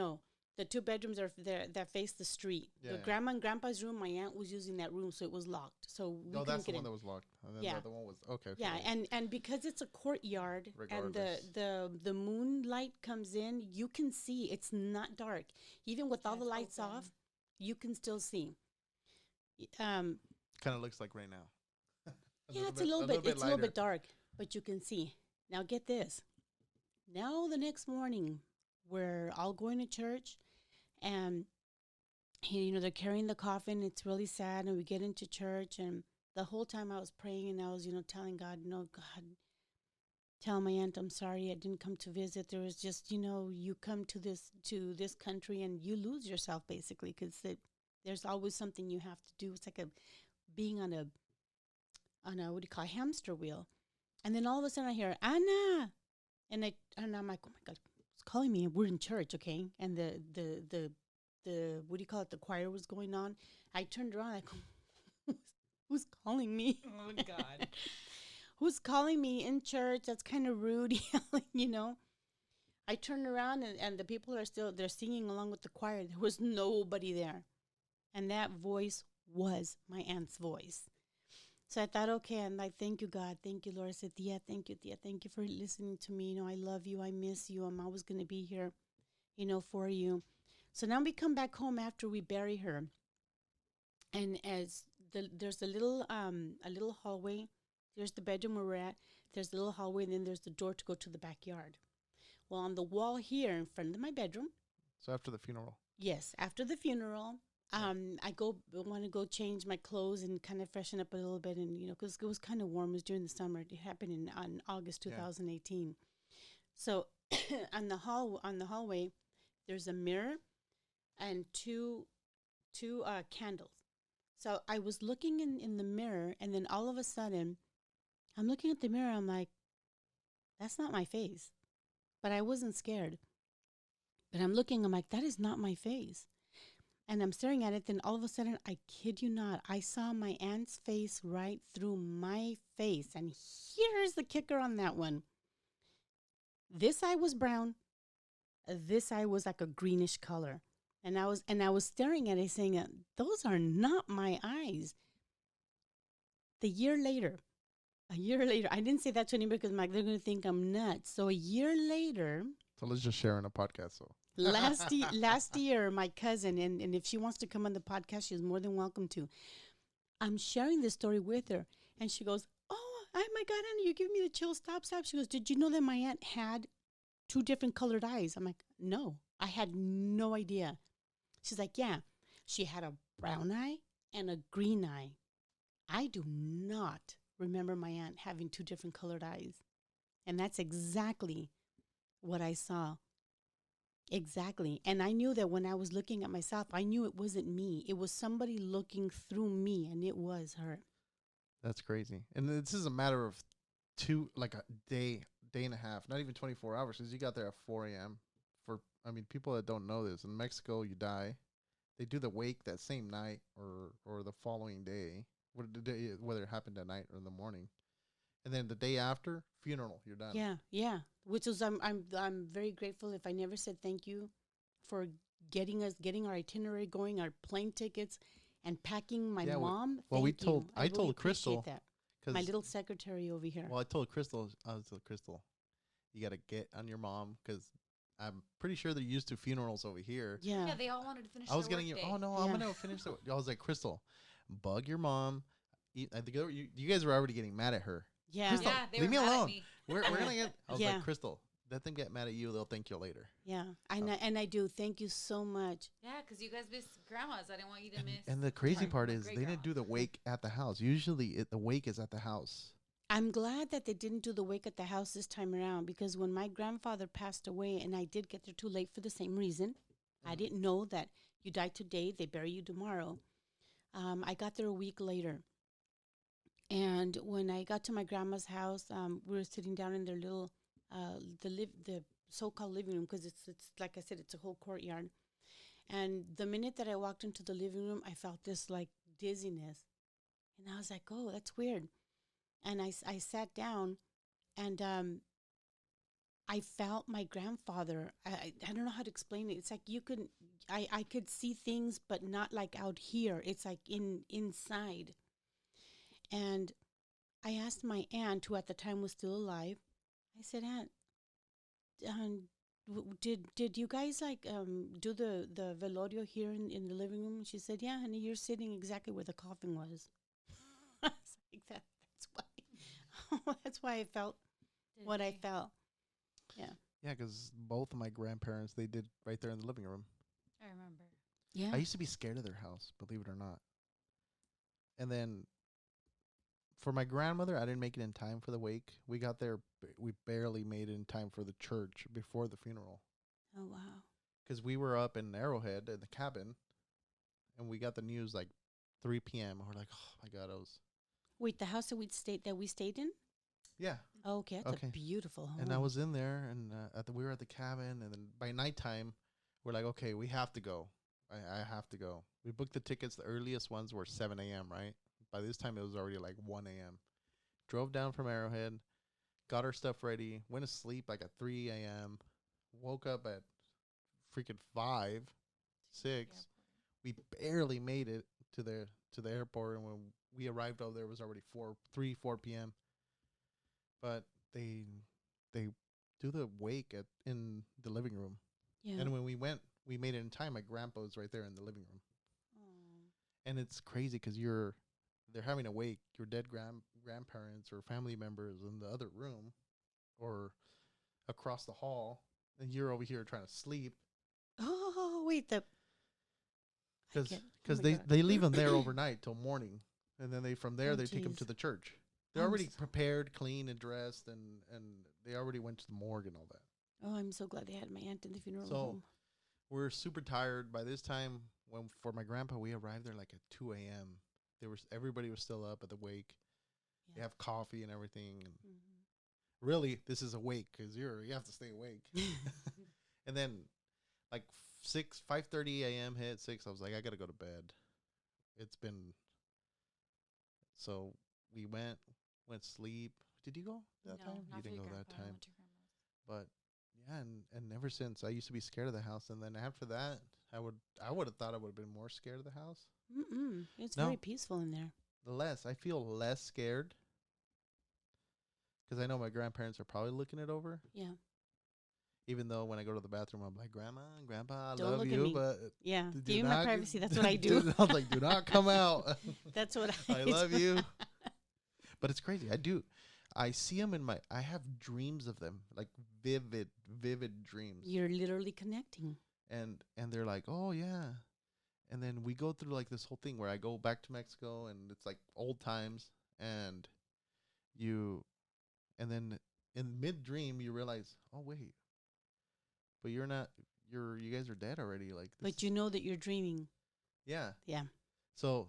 No, the 2 bedrooms are there that face the street. Yeah, Grandma and grandpa's room, my aunt was using that room, so it was locked. So we couldn't that's the get one in. that was locked. And then Yeah. the other one was okay. Yeah, and because it's a courtyard Regardless. and the moonlight comes in, you can see it's not dark. Even with all the lights off, you can still see. Kind of looks like right now. It's a little bit dark, but you can see. Now get this. Now the next morning, we're all going to church, and they're carrying the coffin. It's really sad, and we get into church, and the whole time I was praying, and I was telling God, God, tell my aunt I'm sorry I didn't come to visit. There was just you come to this country and you lose yourself basically because there's always something you have to do. It's like being on a what do you call hamster wheel. And then all of a sudden I hear Anna, and I'm like, oh my God, it's calling me. We're in church, okay? And the what do you call it? The choir was going on. I turned around, like, who's calling me? Oh God, who's calling me in church? That's kind of rude, yelling, I turned around and the people they're singing along with the choir. There was nobody there. And that voice was my aunt's voice. So I thought, okay, and like, thank you, God. Thank you, Lord. I said, Tia, thank you, Tia. Thank you for listening to me. I love you. I miss you. I'm always going to be here, for you. So now we come back home after we bury her. And as there's a little hallway. There's the bedroom where we're at. There's the little hallway, and then there's the door to go to the backyard. Well, on the wall here in front of my bedroom, So after the funeral. yes, after the funeral, I want to go change my clothes and kind of freshen up a little bit, and because it was kind of warm. It was during the summer. It happened on August 2018. So on the hallway, there's a mirror and two candles. So I was looking in the mirror, and then all of a sudden, I'm looking at the mirror. I'm like, that's not my face, but I wasn't scared. But I'm looking. I'm like, that is not my face. And I'm staring at it. Then all of a sudden, I kid you not, I saw my aunt's face right through my face. And here's the kicker on that one. This eye was brown. This eye was like a greenish color. And I was staring at it saying, those are not my eyes. A year later, I didn't say that to anybody because they're going to think I'm nuts. So a year later, So let's just share on a podcast. So last year, my cousin, and if she wants to come on the podcast, she's more than welcome to. I'm sharing this story with her, and she goes, "Oh, my God, Anna, you're giving me the chill. Stop. She goes, "Did you know that my aunt had two different colored eyes?" I'm like, "No, I had no idea." She's like, "Yeah, she had a brown eye and a green eye." I do not remember my aunt having two different colored eyes, and that's exactly what I saw. Exactly. And I knew that when I was looking at myself, I knew it wasn't me. It was somebody looking through me, and it was her. that's crazy. And this is a matter of like a day and a half, not even 24 hours, because you got there at 4 a.m. People that don't know this, in Mexico, you die. They do the wake that same night or the following day, whether it happened at night or in the morning. And then the day after, funeral, you're done. Yeah, yeah. Which is I'm very grateful. If I never said thank you for getting our itinerary going, our plane tickets, and packing my mom. I I really told appreciate Crystal, that. My little secretary over here. well, I told Crystal, you got to get on your mom because I'm pretty sure they're used to funerals over here. Yeah. Yeah, they all wanted to finish. I was their getting you. workday. Oh no, Yeah. I'm gonna finish. I was like, Crystal, bug your mom. I think you guys were already getting mad at her. Yeah. Crystal, Yeah, they leave were me mad at alone. me. We're gonna get. I was Yeah. like, Crystal, let them get mad at you. They'll thank you later. Yeah. And I do. Thank you so much. Yeah, because you guys miss grandmas. I didn't want you to miss. And the crazy Sorry, part my is they great-grandma. didn't do the wake at the house. Usually, the wake is at the house. I'm glad that they didn't do the wake at the house this time around, because when my grandfather passed away, and I did get there too late for the same reason, I didn't know that you die today, they bury you tomorrow. I got there a week later. And when I got to my grandma's house, we were sitting down in their little, the so-called living room, because it's like I said, it's a whole courtyard. And the minute that I walked into the living room, I felt this like dizziness, and I was like, "Oh, that's weird." And I sat down, and I felt my grandfather. I don't know how to explain it. It's like I could see things, but not like out here. It's like inside. And I asked my aunt, who at the time was still alive. I said, "Aunt, did you guys do the velorio here in the living room?" She said, "Yeah, honey, you're sitting exactly where the coffin was." I was like, that's why. That's why I felt Did what I they? felt. Yeah. Yeah, because both of my grandparents, they did right there in the living room. I remember. Yeah. I used to be scared of their house, believe it or not. And then for my grandmother, I didn't make it in time for the wake. We got there, we barely made it in time for the church before the funeral. Oh, wow. Because we were up in Arrowhead in the cabin, and we got the news like 3 p.m. And we're like, oh my God, I was. Wait, the house that we stayed in? Yeah. Oh, okay, that's Okay. a beautiful home. And I was in there, and we were at the cabin, and then by nighttime, we're like, okay, we have to go. I have to go. We booked the tickets. The earliest ones were 7 a.m., right? By this time, it was already like 1 a.m. Drove down from Arrowhead, got our stuff ready, went to sleep like at 3 a.m., woke up at freaking 5, 6, we barely made it to the airport, and when we arrived over there, it was already 4 p.m. But they do the wake in the living room, Yeah. and when we went, we made it in time. My grandpa was right there in the living room, and it's crazy because they're having a wake. Your dead grandparents or family members in the other room, or across the hall, and you're over here trying to sleep. Oh, wait, Because oh my they God. they leave them there overnight till morning, and then from there Oh, they take them to jeez. the church. They're I'm already s- prepared, clean, and dressed, and they already went to the morgue and all that. Oh, I'm so glad they had my aunt in the funeral So home. we're super tired by this time. When for my grandpa, we arrived there like at 2 a.m. Everybody was still up at the wake. They Yeah. have coffee and everything. And Mhm. really, this is a wake because you have to stay awake. And then like 5:30 a.m. hit 6. I was like, I gotta go to bed. It's been so we went sleep. Did you go that No, time? not You for didn't your go grandpa. that I time. went to grandma's. But yeah, and ever since I used to be scared of the house, and then after that, I would have thought I would have been more scared of the house. Mm-mm. It's very No, peaceful in there. I feel less scared because I know my grandparents are probably looking it over. Yeah. Even though when I go to the bathroom, I'm like, Grandma, Grandpa, I Don't love look at you, me. but Yeah. do Give me my not privacy. That's what I do. I was like, do not come out. That's what I do. love you. But it's crazy. I do. I see them I have dreams of them, like vivid dreams. You're literally connecting. And they're like, oh yeah. And then we go through like this whole thing where I go back to Mexico and it's like old times, and you, and then in mid dream you realize, oh wait, but you're not, you guys are dead already. Like this But you know that you're dreaming. yeah. Yeah. So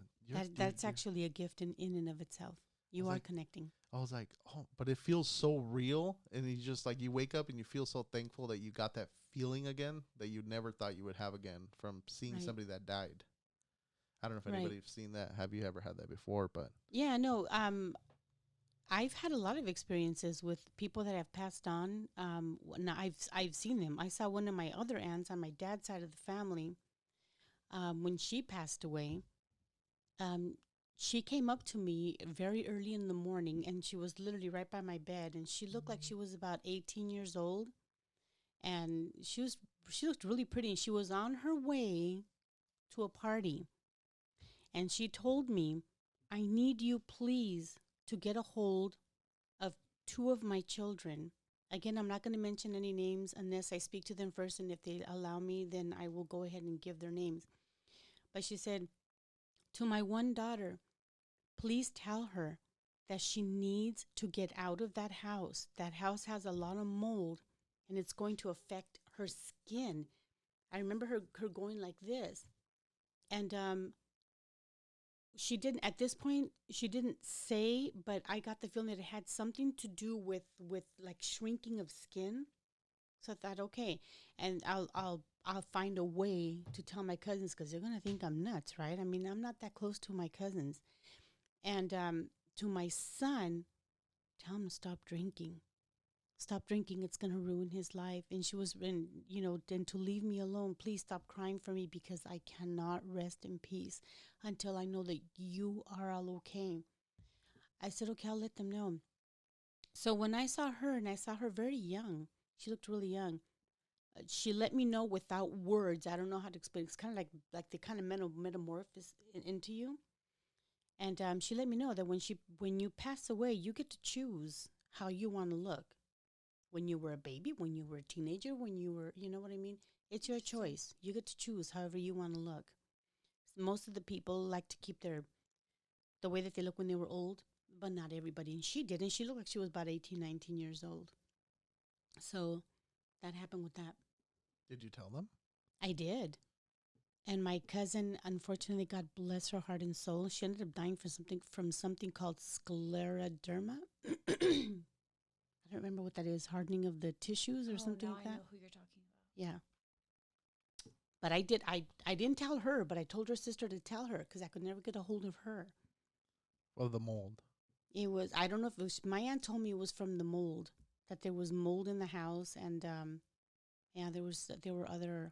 That's actually a gift in and of itself. You are like, connecting. I was like, oh, but it feels so real. And you just like, you wake up and you feel so thankful that you got that feeling again that you never thought you would have again from seeing Right. somebody that died. I don't know if Right. anybody's seen that. Have you ever had that before? But Yeah, no. I've had a lot of experiences with people that have passed on. Now I've seen them. I saw one of my other aunts on my dad's side of the family. When she passed away, um, she came up to me very early in the morning, and she was literally right by my bed, and she looked like she was about 18 years old, and she looked really pretty, and she was on her way to a party, and she told me, "I need you, please, to get a hold of two of my children." Again, I'm not going to mention any names unless I speak to them first, and if they allow me, then I will go ahead and give their names. But she said, "To my one daughter, please tell her that she needs to get out of that house. That house has a lot of mold, and it's going to affect her skin." I remember her going like this. And she didn't, at this point, she didn't say, but I got the feeling that it had something to do with like shrinking of skin. So I thought, okay, and I'll find a way to tell my cousins, because they're gonna think I'm nuts, right? I mean, I'm not that close to my cousins. And to my son, tell him to stop drinking. Stop drinking. It's going to ruin his life. And she was, and then to leave me alone. Please stop crying for me, because I cannot rest in peace until I know that you are all okay. I said, okay, I'll let them know. So when I saw her, and I saw her very young, she looked really young. She let me know without words. I don't know how to explain. It's kind of like they kind of metamorphose into you. And she let me know that when you pass away, you get to choose how you want to look. When you were a baby, when you were a teenager, when you were, you know what I mean? It's your choice. You get to choose however you want to look. Most of the people like to keep the way that they look when they were old, but not everybody. And she did, and she looked like she was about 18, 19 years old. So that happened with that. did you tell them? I did. And my cousin, unfortunately, God bless her heart and soul, she ended up dying from something called scleroderma. I don't remember what that is, hardening of the tissues or something now like I that. know who you're talking about. Yeah. But I didn't tell her, but I told her sister to tell her, because I could never get a hold of her. Well, the mold. It was, I don't know if it was, my aunt told me it was from the mold, that there was mold in the house, and yeah, there were other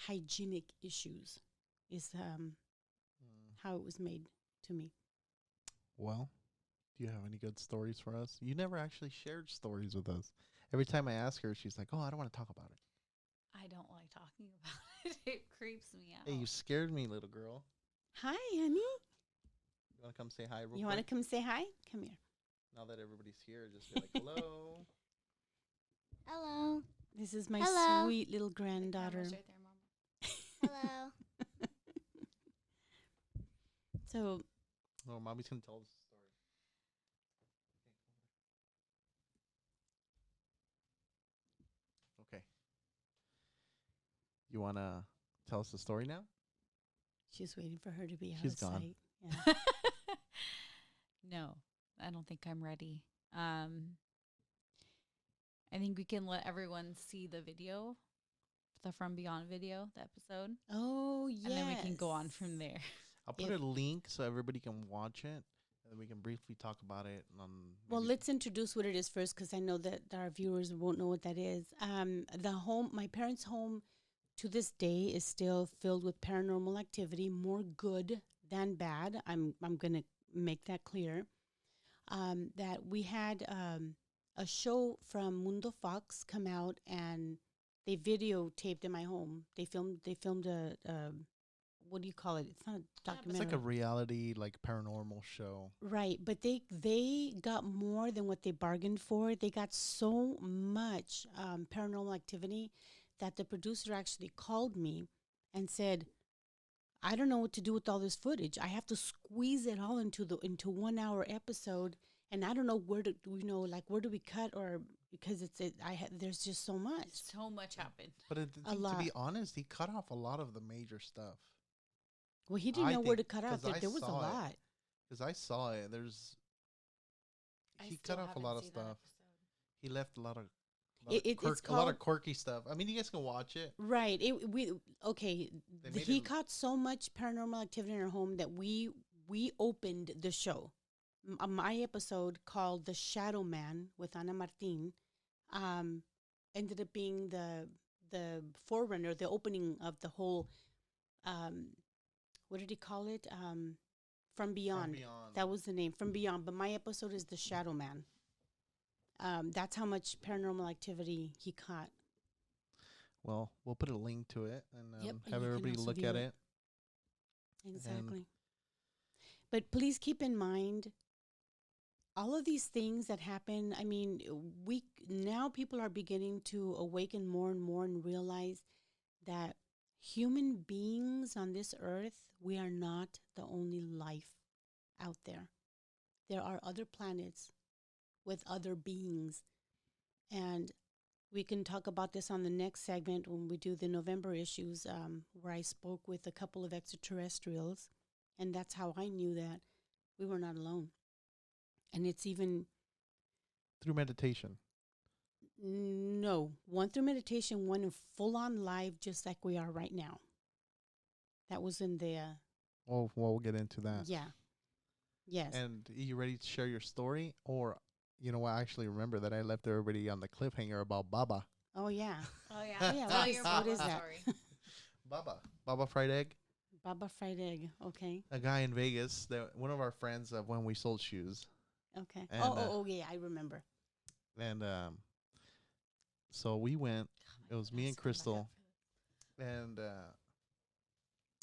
hygienic issues. is Mm. how it was made to me. Well, do you have any good stories for us? You never actually shared stories with us. Every time I ask her, she's like, "Oh, I don't want to talk about it." I don't like talking about it. It creeps me out. Hey, you scared me, little girl. Hi, honey. You want to come say hi real You want to quick? come say hi? Come here. Now that everybody's here, just be like, "Hello." Hello. This is my Hello. sweet little The granddaughter. camera's right there, Mama. Hello. So, Oh, mommy's gonna tell us a story. Okay. You wanna tell us the story now? she's waiting for her to be out She's of gone. sight. Yeah. No, I don't think I'm ready. I think we can let everyone see the video, the From Beyond video, the episode, Oh, yes. and then we can go on from there. I'll put If- a link so everybody can watch it, and then we can briefly talk about it. Well, maybe- let's introduce what it is first, because I know that our viewers won't know what that is. The home, my parents' home, to this day is still filled with paranormal activity, more good than bad. I'm gonna make that clear. That we had a show from Mundo Fox come out, and they videotaped in my home. They filmed a what do you call it? It's not a It's documentary. like a reality, like paranormal show. Right, but they got more than what they bargained for. They got so much paranormal activity that the producer actually called me and said, "I don't know what to do with all this footage. I have to squeeze it all into 1 hour episode, and I don't know where to where do we cut, or because there's just so much." So much happened. But A to lot. be honest, he cut off a lot of the major stuff. Well, he didn't I know where to think- cut out. 'cause I There was a saw it. lot. Because I saw it. He cut off a lot of stuff. He left a lot of It's a lot called- of quirky stuff. I mean, you guys can watch it. Right. Okay. They made He it- caught so much paranormal activity in our home that we opened the show. My episode called "The Shadow Man" with Ana Martin ended up being the forerunner, the opening of the whole. What did he call it? From Beyond. Beyond. That was the name, From Beyond. But my episode is "The Shadow Man." That's how much paranormal activity he caught. Well, we'll put a link to it and Yep, and have you can everybody also look view at it. it. Exactly. But please keep in mind, all of these things that happen, I mean, now people are beginning to awaken more and more and realize that human beings on this earth, we are not the only life out there. There are other planets with other beings. And we can talk about this on the next segment when we do the November issues, where I spoke with a couple of extraterrestrials. And that's how I knew that we were not alone. And it's even, Through meditation. no, one through meditation, one in full on live, just like we are right now. That was in the, We'll get into that. yeah. Yes. And you ready to share your story? Or, you know what, I actually remember that I left everybody on the cliffhanger about Baba. Oh, yeah. Oh yeah. Oh, yeah, Tell what your is Baba that? story. Baba fried egg. Baba fried egg. Okay. A guy in Vegas, that one of our friends of when we sold shoes. Okay. And, Oh, yeah, I remember. And so we went. It was me and Crystal. And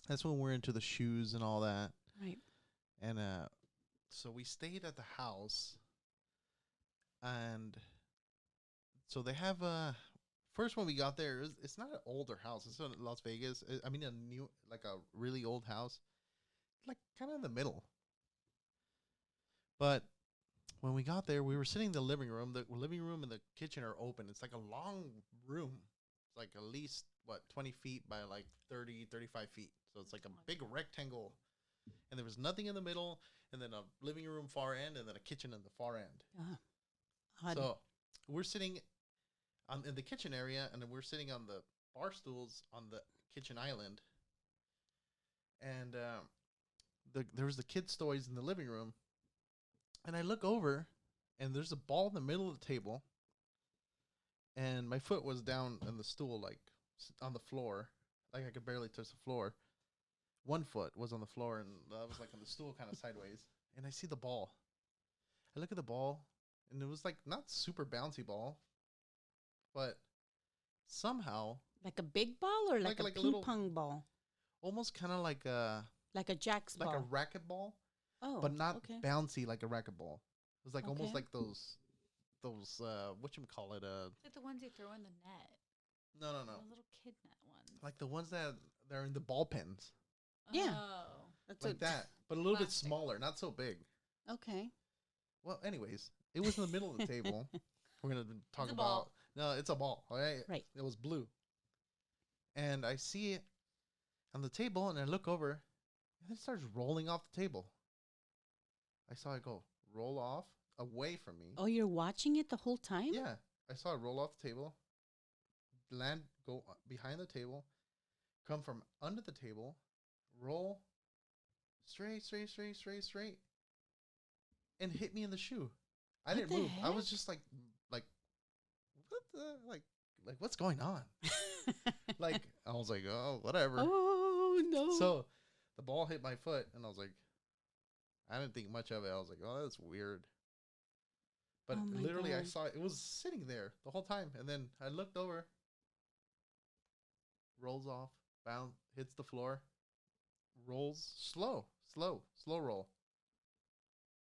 that's when we're into the shoes and all that. Right. And so we stayed at the house. And so they have first when we got there, it's not an older house. It's in Las Vegas. I mean, a new, like a really old house, like kind of in the middle. But when we got there, we were sitting in the living room. The living room and the kitchen are open. It's like a long room. It's like at least, 20 feet by like 30, 35 feet. So it's like a big rectangle. And there was nothing in the middle. And then a living room far end. And then a kitchen in the far end. Odd. So we're sitting in the kitchen area. And then we're sitting on the bar stools on the kitchen island. And there was the kids' toys in the living room. And I look over, and there's a ball in the middle of the table. And my foot was down on the stool, like on the floor. Like I could barely touch the floor. one foot was on the floor, and I was like on the stool, kind of sideways. And I see the ball. I look at the ball, and it was like not super bouncy ball, but somehow Like a big ball or like, like a a ping little, pong ball? almost kind of Like a jack's like ball? a racquetball, Oh, but not okay. bouncy like a racquetball. It was like almost Okay. like those whatchamacallit, Is it the ones they throw in the net? no, The little kid net ones. like the ones that they're in the ball pens, Yeah. Oh. That's like that, but a little bit Plastic. smaller, not so big. Okay. Well, anyways, it was in the middle of the table. We're gonna talk It's a about. ball. No, it's a ball. All right. Right. It was blue, and I see it on the table, and I look over, and it starts rolling off the table. I saw it go roll off away from me. Oh, you're watching it the whole time? Yeah, I saw it roll off the table, land, go behind the table, come from under the table, roll straight, and hit me in the shoe. I What didn't the move. I was heck? just like, what the, like what's going on? Like, I was like, oh, whatever. Oh, no. So the ball hit my foot, and I was like, I didn't think much of it. I was like, oh, that's weird. But Oh my literally, I God. saw it was sitting there the whole time, and then I looked over, rolls off, bounce, hits the floor, rolls slow roll,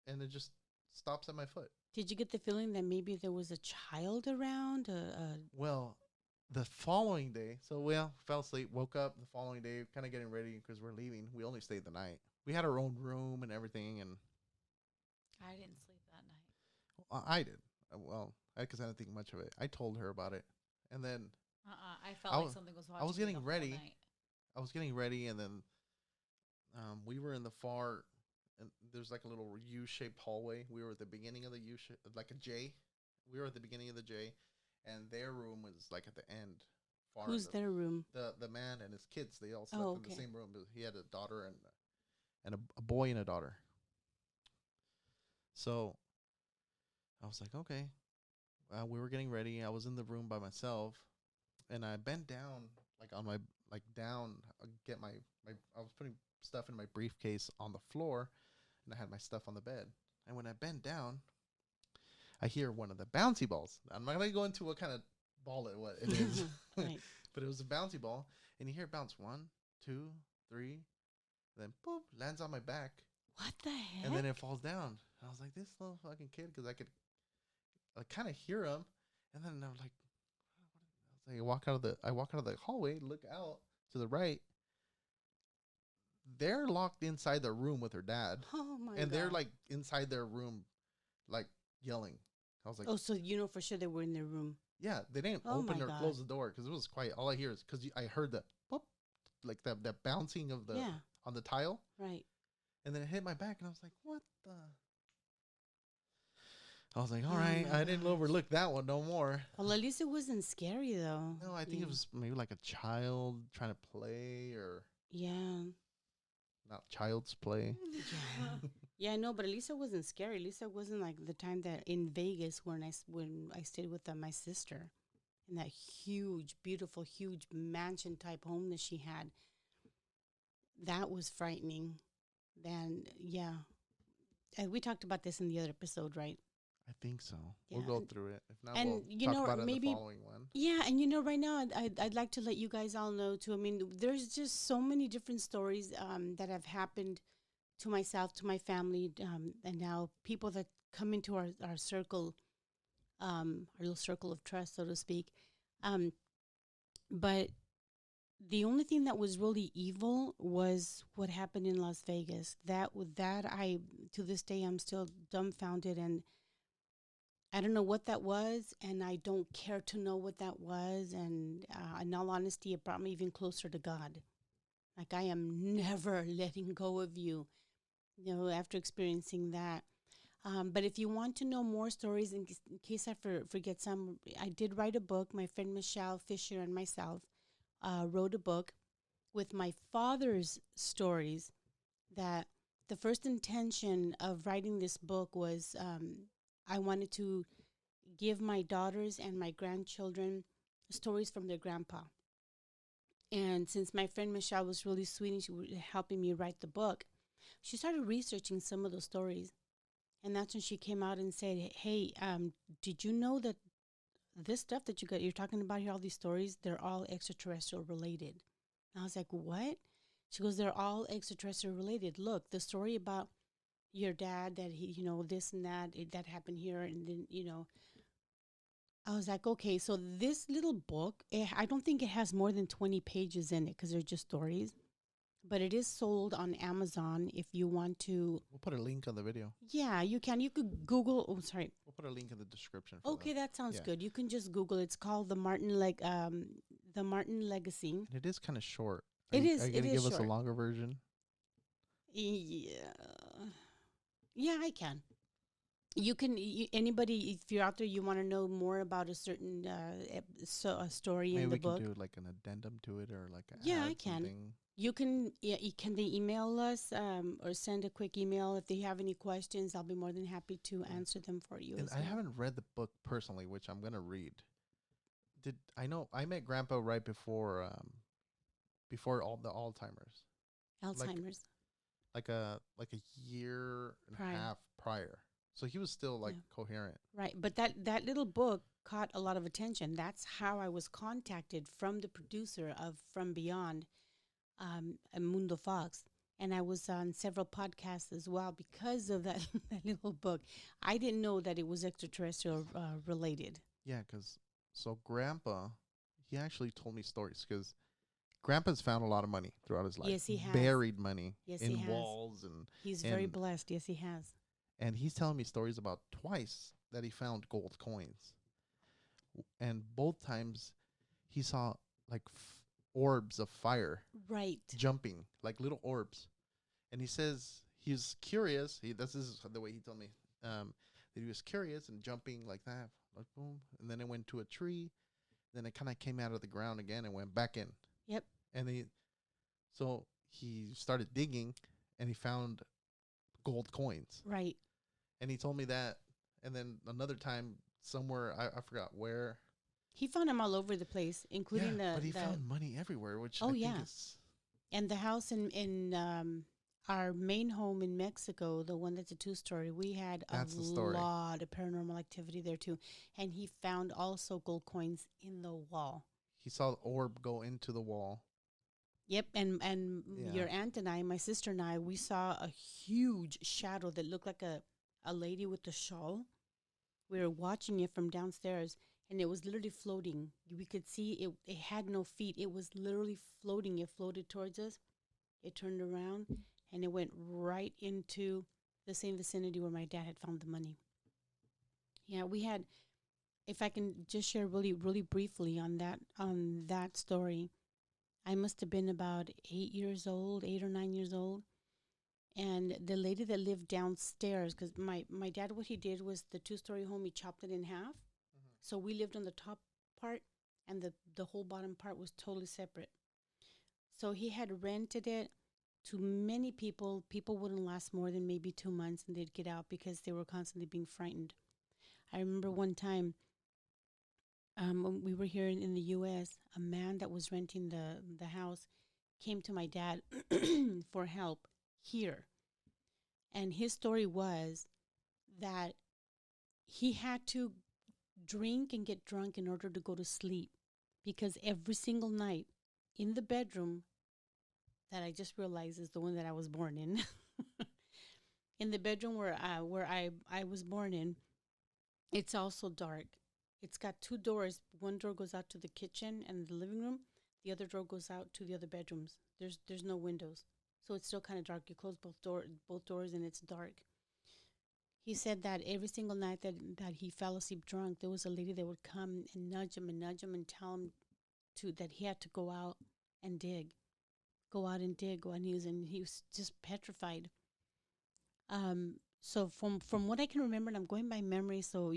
and it just stops at my foot. Did you get the feeling that maybe there was a child around? Well, the following day, so we fell asleep, woke up the following day, kind of getting ready because we're leaving. We only stayed the night. We had our own room and everything, and I didn't sleep that night. I did. Well, because I didn't think much of it. I told her about it, and then I felt like something was watching. I was me getting the whole ready. night. I was getting ready, and then we were in the far, and there's like a little U-shaped hallway. We were at the beginning of the U-shape, like a J. We were at the beginning of the J, and their room was like at the end. Far Who's in the, their room? the man and his kids. They all slept Oh, in the okay. same room. But he had a daughter and a boy and a daughter. So I was like, okay. We were getting ready. I was in the room by myself, and I bent down, like on my down, get my I was putting stuff in my briefcase on the floor, and I had my stuff on the bed. And when I bent down, I hear one of the bouncy balls. I'm not gonna go into what kind of ball it is, Right. but it was a bouncy ball, and you hear it bounce 1, 2, 3, then boop, lands on my back, What the heck? and then it falls down. I was like, this little fucking kid, because I could kind of hear him, and then I was like, I walk out of the hallway, look out to the right. They're locked inside their room with their dad, Oh my and God. they're like inside their room, like yelling. I was like, Oh, so you know for sure they were in their room. yeah, they didn't Oh open my or God. close the door because it was quiet. All I hear is because I heard the boop, like that bouncing of the Yeah. on the tile, Right. and then it hit my back, and I was like, what the? I was like, Oh all right, my I didn't gosh. overlook that one no more. Well, at least it wasn't scary though. No, I think Yeah. it was maybe like a child trying to play, or Yeah. not child's play. Yeah, I know, but at least it wasn't scary. At least it wasn't like the time that in Vegas when I stayed with my sister in that huge, beautiful, huge mansion type home that she had. That was frightening. Then yeah, and we talked about this in the other episode, right? I think so. Yeah, We'll go and- through it. If not, and we'll you talk know, about it in maybe- the following one. Yeah, and right now I'd like to let you guys all know too. I mean, there's just so many different stories that have happened to myself, to my family, and now people that come into our circle, our little circle of trust, so to speak. But the only thing that was really evil was what happened in Las Vegas. That I to this day I'm still dumbfounded, and I don't know what that was, and I don't care to know what that was. And in all honesty, it brought me even closer to God. Like I am never letting go of you, after experiencing that. But if you want to know more stories, in case I forget some, I did write a book. My friend Michelle Fisher and myself wrote a book with my father's stories. That the first intention of writing this book was I wanted to give my daughters and my grandchildren stories from their grandpa. And since my friend Michelle was really sweet and she was helping me write the book, she started researching some of those stories. And that's when she came out and said, "Hey, did you know that this stuff that you're talking about here, all these stories, they're all extraterrestrial related?" And I was like, "What?" She goes, "They're all extraterrestrial related. Look, the story about your dad that he, this and that, that happened here, and then, I was like, okay, so this little book, I don't think it has more than 20 pages in it because they're just stories, but it is sold on Amazon if you want to. We'll put a link on the video. Yeah, you can. You could Google. Oh, sorry. We'll put a link in the description. For Okay, that sounds yeah. good. You can just Google. It's called the Martin Legacy. And it is kind of short. It is. Are you It gonna is give us a short. longer version? Yeah, yeah, I can. You can. Anybody, if you're out there, you want to know more about a certain a story Maybe in the we can book. do like an addendum to it, or like Yeah, I add can. something. You can. Yeah, can they email us or send a quick email if they have any questions? I'll be more than happy to answer them for you. And as I well. haven't read the book personally, which I'm gonna read. Did I know I met Grandpa right before all the Alzheimer's, Alzheimer's. like a year and Prior. a half prior. So he was still like Yeah. coherent. Right, but that little book caught a lot of attention. That's how I was contacted from the producer of From Beyond, Mundo Fox, and I was on several podcasts as well because of that that little book. I didn't know that it was extraterrestrial related. Yeah, so Grandpa, he actually told me stories because Grandpa's found a lot of money throughout his life. Yes, he has. Buried money Yes, in he has. walls He's very and blessed. Yes, he has. and he's telling me stories about twice that he found gold coins, and both times he saw like orbs of fire Right. jumping, like little orbs. And he says he's curious. This is the way he told me that he was curious and jumping like that, like boom, and then it went to a tree. Then it kind of came out of the ground again and went back in. Yep. And so he started digging, and he found gold coins. Right. And he told me that. And then another time somewhere, I forgot where. He found them all over the place, including but he found money everywhere, which I think is. And the house in our main home in Mexico, the one that's a 2-story, we had That's a the story. lot of paranormal activity there too. And he found also gold coins in the wall. He saw the orb go into the wall. Yep, and Yeah. your aunt and I, my sister and I, we saw a huge shadow that looked like a lady with a shawl. We were watching it from downstairs, and it was literally floating. We could see it. It had no feet. It was literally floating. It floated towards us. It turned around, and it went right into the same vicinity where my dad had found the money. Yeah, we had. If I can just share really, really briefly on that story, I must have been about 8 or 9 years old. And the lady that lived downstairs, because my dad, what he did was the 2-story home, he chopped it in half. So we lived on the top part, and the whole bottom part was totally separate. So he had rented it to many people. People wouldn't last more than maybe 2 months, and they'd get out because they were constantly being frightened. I remember one time when we were here in the U.S., a man that was renting the house came to my dad for help here. And his story was that he had to drink and get drunk in order to go to sleep, because every single night in the bedroom that I just realized is the one that I was born in, in the bedroom where I was born in, it's also dark. It's got 2 doors. One door goes out to the kitchen and the living room. The other door goes out to the other bedrooms. There's no windows. So it's still kind of dark. You close both doors and it's dark. He said that every single night that he fell asleep drunk, there was a lady that would come and nudge him and tell him that he had to go out and dig. Go out and dig. And he was just petrified. So from what I can remember, and I'm going by memory, so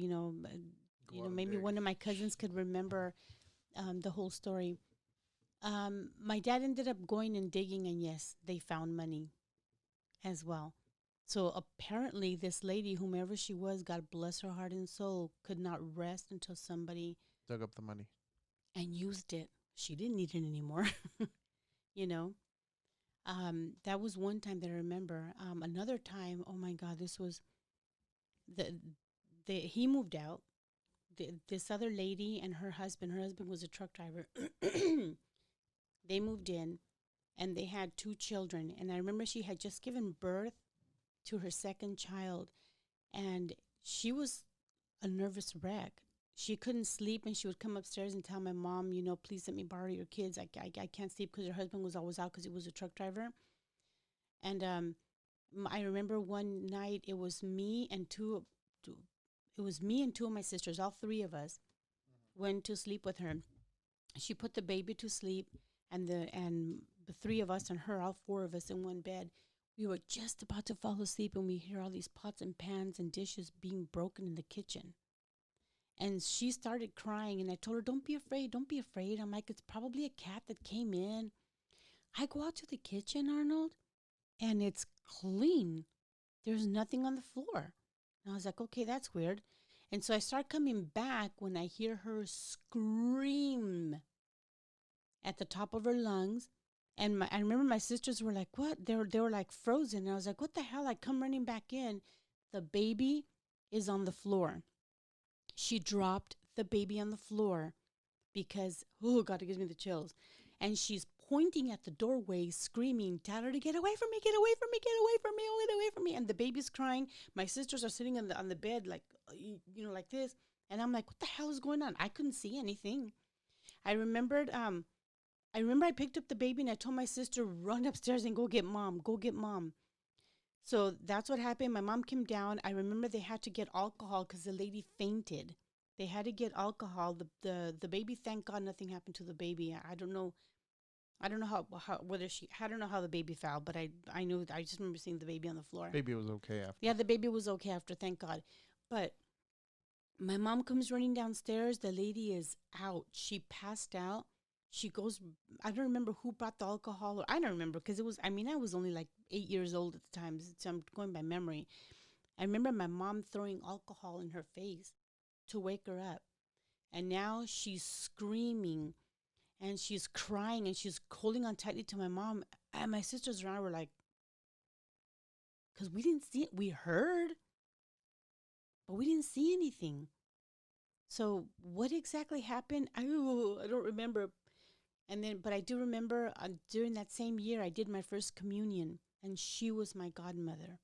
maybe one of my cousins could remember the whole story. My dad ended up going and digging, and yes, they found money as well. So apparently this lady, whomever she was, God bless her heart and soul, could not rest until somebody Dug up the money. and used it. she didn't need it anymore. you know, that was one time that I remember. Another time, oh my God, this was the he moved out. This other lady and her husband was a truck driver. They moved in and they had 2 children. And I remember she had just given birth to her second child. And she was a nervous wreck. She couldn't sleep, and she would come upstairs and tell my mom, please let me borrow your kids. I can't sleep because her husband was always out because he was a truck driver. And I remember one night it was me and two of my sisters, all 3 of us went to sleep with her. She put the baby to sleep, and the 3 of us and her, all 4 of us in one bed. We were just about to fall asleep, and we hear all these pots and pans and dishes being broken in the kitchen. And she started crying, and I told her, don't be afraid, don't be afraid. I'm like, it's probably a cat that came in. I go out to the kitchen, Arnold, and it's clean. There's nothing on the floor. And I was like, okay, that's weird. And so I start coming back when I hear her scream at the top of her lungs. And I remember my sisters were like, what? They were like frozen. And I was like, what the hell? I come running back in. The baby is on the floor. She dropped the baby on the floor because, oh God, it gives me the chills. And she's pointing at the doorway, screaming, tell her to get away from me, get away from me, get away from me, get away from me. And the baby's crying. My sisters are sitting on the bed like, like this. And I'm like, what the hell is going on? I couldn't see anything. I remember I picked up the baby and I told my sister, run upstairs and go get mom. So that's what happened. My mom came down. I remember they had to get alcohol because the lady fainted. They had to get alcohol. The baby, thank God nothing happened to the baby. I don't know how I don't know how the baby fell, but I knew, I just remember seeing the baby on the floor. Baby was okay after. Yeah, the baby was okay after, thank God. But my mom comes running downstairs. The lady is out. She passed out. She goes, I don't remember who brought the alcohol. I don't remember because I was only like 8 years old at the time. So I'm going by memory. I remember my mom throwing alcohol in her face to wake her up. And now she's screaming and she's crying and she's holding on tightly to my mom. And my sisters and I were like, because we didn't see it. We heard, but we didn't see anything. So what exactly happened? I don't remember. But I do remember during that same year, I did my first communion, and she was my godmother.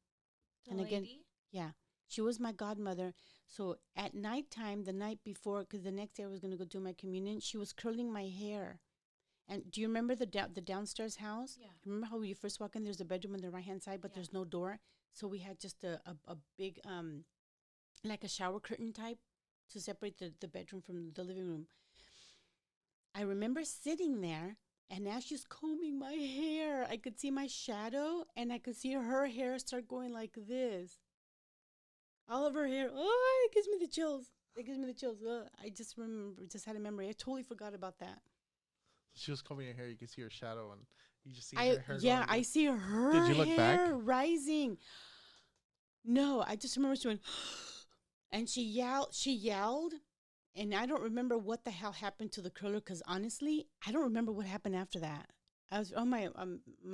The lady? Yeah, she was my godmother. So at nighttime, the night before, because the next day I was going to go do my communion, she was curling my hair. And do you remember the downstairs house? Yeah. Remember how when you first walk in, there's a bedroom on the right-hand side, but there's no door? So we had just a big, like a shower curtain type to separate the bedroom from the living room. I remember sitting there, and as she's combing my hair, I could see my shadow, and I could see her hair start going like this. All of her hair. Oh, it gives me the chills. I just had a memory. I totally forgot about that. She was combing her hair. You can see her shadow, and you just see her hair. Yeah, I see her. Did you look back? Rising. No, I just remember she went, and she yelled. And I don't remember what the hell happened to the curler because honestly, I don't remember what happened after that. I was my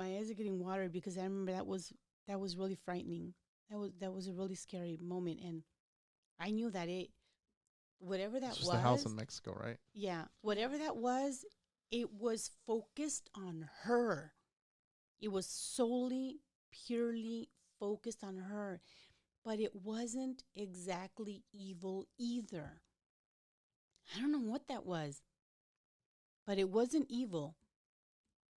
eyes are getting watery because I remember that was really frightening. That was a really scary moment, and I knew that whatever that was the house in Mexico, right? Yeah, whatever that was, it was focused on her. It was solely, purely focused on her, but it wasn't exactly evil either. I don't know what that was, but it wasn't evil.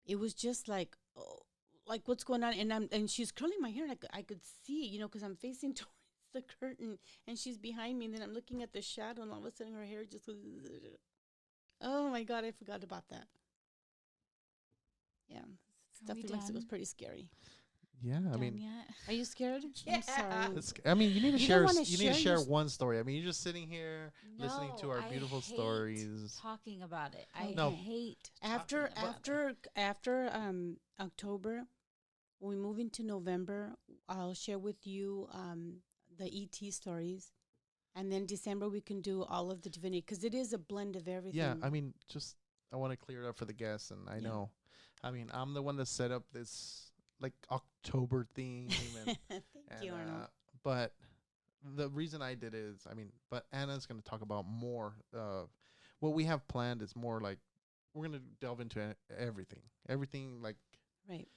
It was just like, oh, like what's going on? And she's curling my hair, and I could see, because I'm facing towards the curtain, and she's behind me, and then I'm looking at the shadow, and all of a sudden her hair just was, oh my God, I forgot about that. Yeah, stuff in Mexico was pretty scary. Yeah, I mean, are you scared? Yeah. I'm sorry. You need to share. You need to share your one story. You're just sitting here listening to our beautiful hate stories. Talking about it, I hate. After October, when we move into November, I'll share with you the ET stories, and then December we can do all of the divinity because it is a blend of everything. Yeah, just I want to clear it up for the guests, and I Yeah. know, I mean, I'm the one that set up this like October theme, and Thank you, Arnold. but the reason I did is, I mean, but Anna's going to talk about more. What we have planned is more like we're going to delve into everything like Right.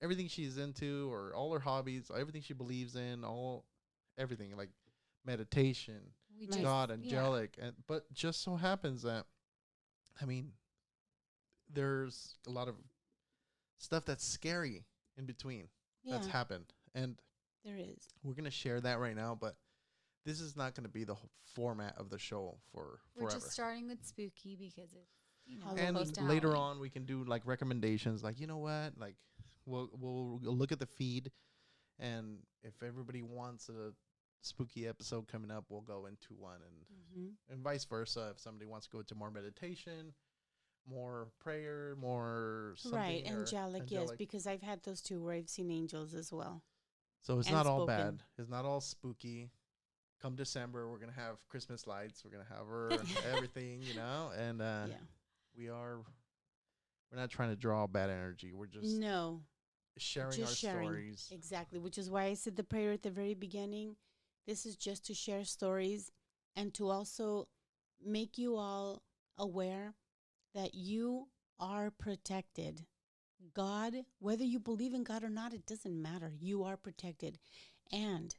everything she's into, or all her hobbies, everything she believes in, everything like meditation, We Right. just God, yeah. angelic, and but just so happens that, I mean, there's a lot of stuff that's scary in between Yeah, that's happened, and there is. we're gonna share that right now. But this is not gonna be the whole format of the show for We're forever. just starting with spooky because it's Halloween. close And to later Halloween. on, we can do like recommendations. Like, you know what? Like, we'll look at the feed, and if everybody wants a spooky episode coming up, we'll go into one, and vice versa. If somebody wants to go into more meditation, more prayer, more something, Right, or angelic, yes, because I've had those too where I've seen angels as well. So it's and not all spoken. bad. It's not all spooky. Come December, we're gonna have Christmas lights. We're gonna have her everything, and Yeah. we're not trying to draw bad energy. We're just No, sharing just our sharing. stories. Exactly, which is why I said the prayer at the very beginning. This is just to share stories and to also make you all aware that you are protected. God, whether you believe in God or not, it doesn't matter. You are protected. And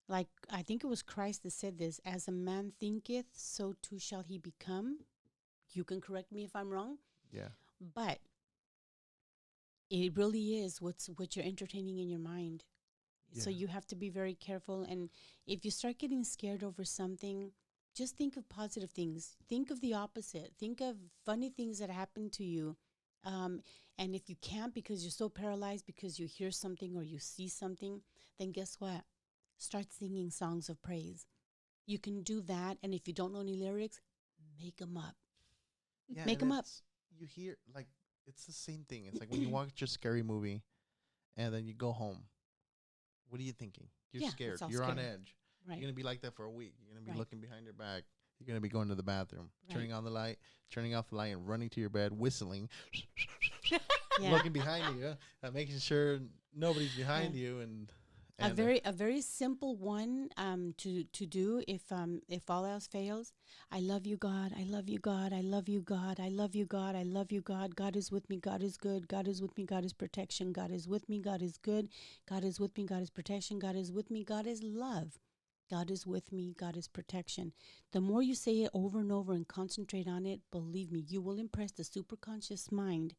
like I think it was Christ that said this, as a man thinketh, so too shall he become. You can correct me if I'm wrong, Yeah. but it really is what you're entertaining in your mind. So Yeah. you have to be very careful. And if you start getting scared over something, just think of positive things. Think of the opposite. Think of funny things that happen to you. And if you can't because you're so paralyzed because you hear something or you see something, then guess what? Start singing songs of praise. You can do that. And if you don't know any lyrics, make them up. Yeah, Make and them up. You hear, like, it's the same thing. It's like when you watch your scary movie, and then you go home. What are you thinking? You're Yeah, scared. it's all You're on scary. edge. Right. You're gonna be like that for a week. You're gonna be Right. looking behind your back. You're gonna be going to the bathroom, Right. turning on the light, turning off the light, and running to your bed, whistling, Yeah. looking behind you, making sure nobody's behind you, and A very simple one to do if all else fails. I love you, God. I love you, God. I love you, God. I love you, God. I love you, God. God is with me. God is good. God is with me. God is protection. God is with me. God is good. God is with me. God is protection. God is with me. God is love. God is with me. God is protection. The more you say it over and over and concentrate on it, believe me, you will impress the superconscious mind,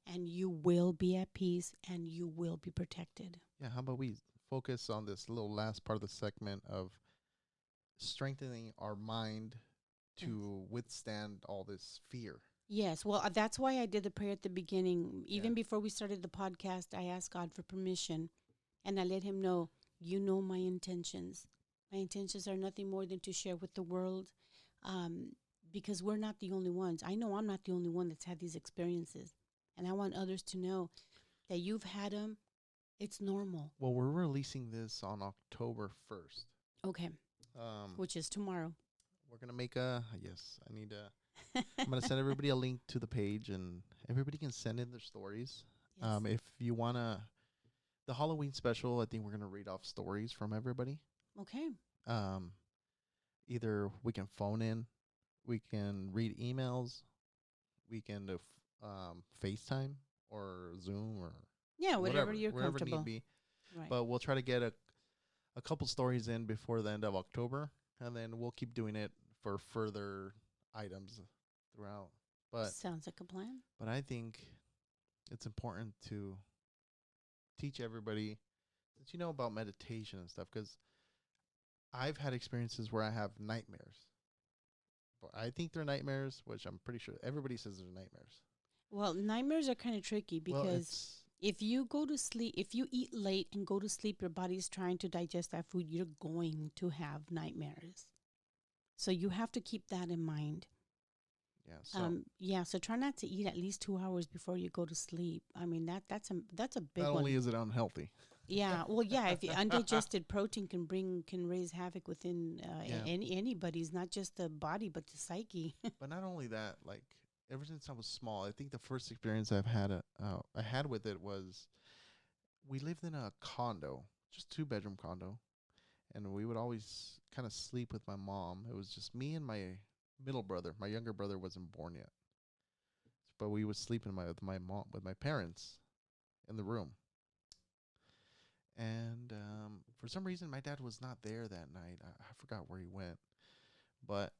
and you will be at peace and you will be protected. yeah. How about we focus on this little last part of the segment of strengthening our mind to withstand all this fear. Yes. Well, that's why I did the prayer at the beginning. Even Yeah. before we started the podcast, I asked God for permission and I let him know, you know my intentions. My intentions are nothing more than to share with the world because we're not the only ones. I know I'm not the only one that's had these experiences. And I want others to know that you've had them. It's normal. Well, we're releasing this on October 1st. Okay. Um, Which is tomorrow. we're gonna make I need a. I'm gonna send everybody a link to the page, and everybody can send in their stories. Yes. If you wanna, the Halloween special, I think we're gonna read off stories from everybody. Okay. Either we can phone in, we can read emails, we can do FaceTime or Zoom or Yeah, whatever you're wherever comfortable. need be. Right. But we'll try to get a couple stories in before the end of October, and then we'll keep doing it for further items throughout. But Sounds like a plan. I think it's important to teach everybody that about meditation and stuff, because I've had experiences where I have nightmares. But I think they're nightmares, which I'm pretty sure everybody says they're nightmares. Well, nightmares are kind of tricky Well, because if you go to sleep, if you eat late and go to sleep, your body's trying to digest that food, you're going to have nightmares. So you have to keep that in mind. yeah. So So try not to eat at least 2 hours before you go to sleep. I mean, that's a big not one. only is it unhealthy, Yeah. Well, yeah, if undigested protein can raise havoc within Yeah. anybody's, not just the body, but the psyche. but not only that, like ever since I was small. I think the first experience I had with it was we lived in a condo, just 2 bedroom condo, and we would always kind of sleep with my mom. It was just me and my middle brother. My younger brother wasn't born yet, but we would sleep with my mom with my parents in the room. And for some reason, my dad was not there that night. I forgot where he went, but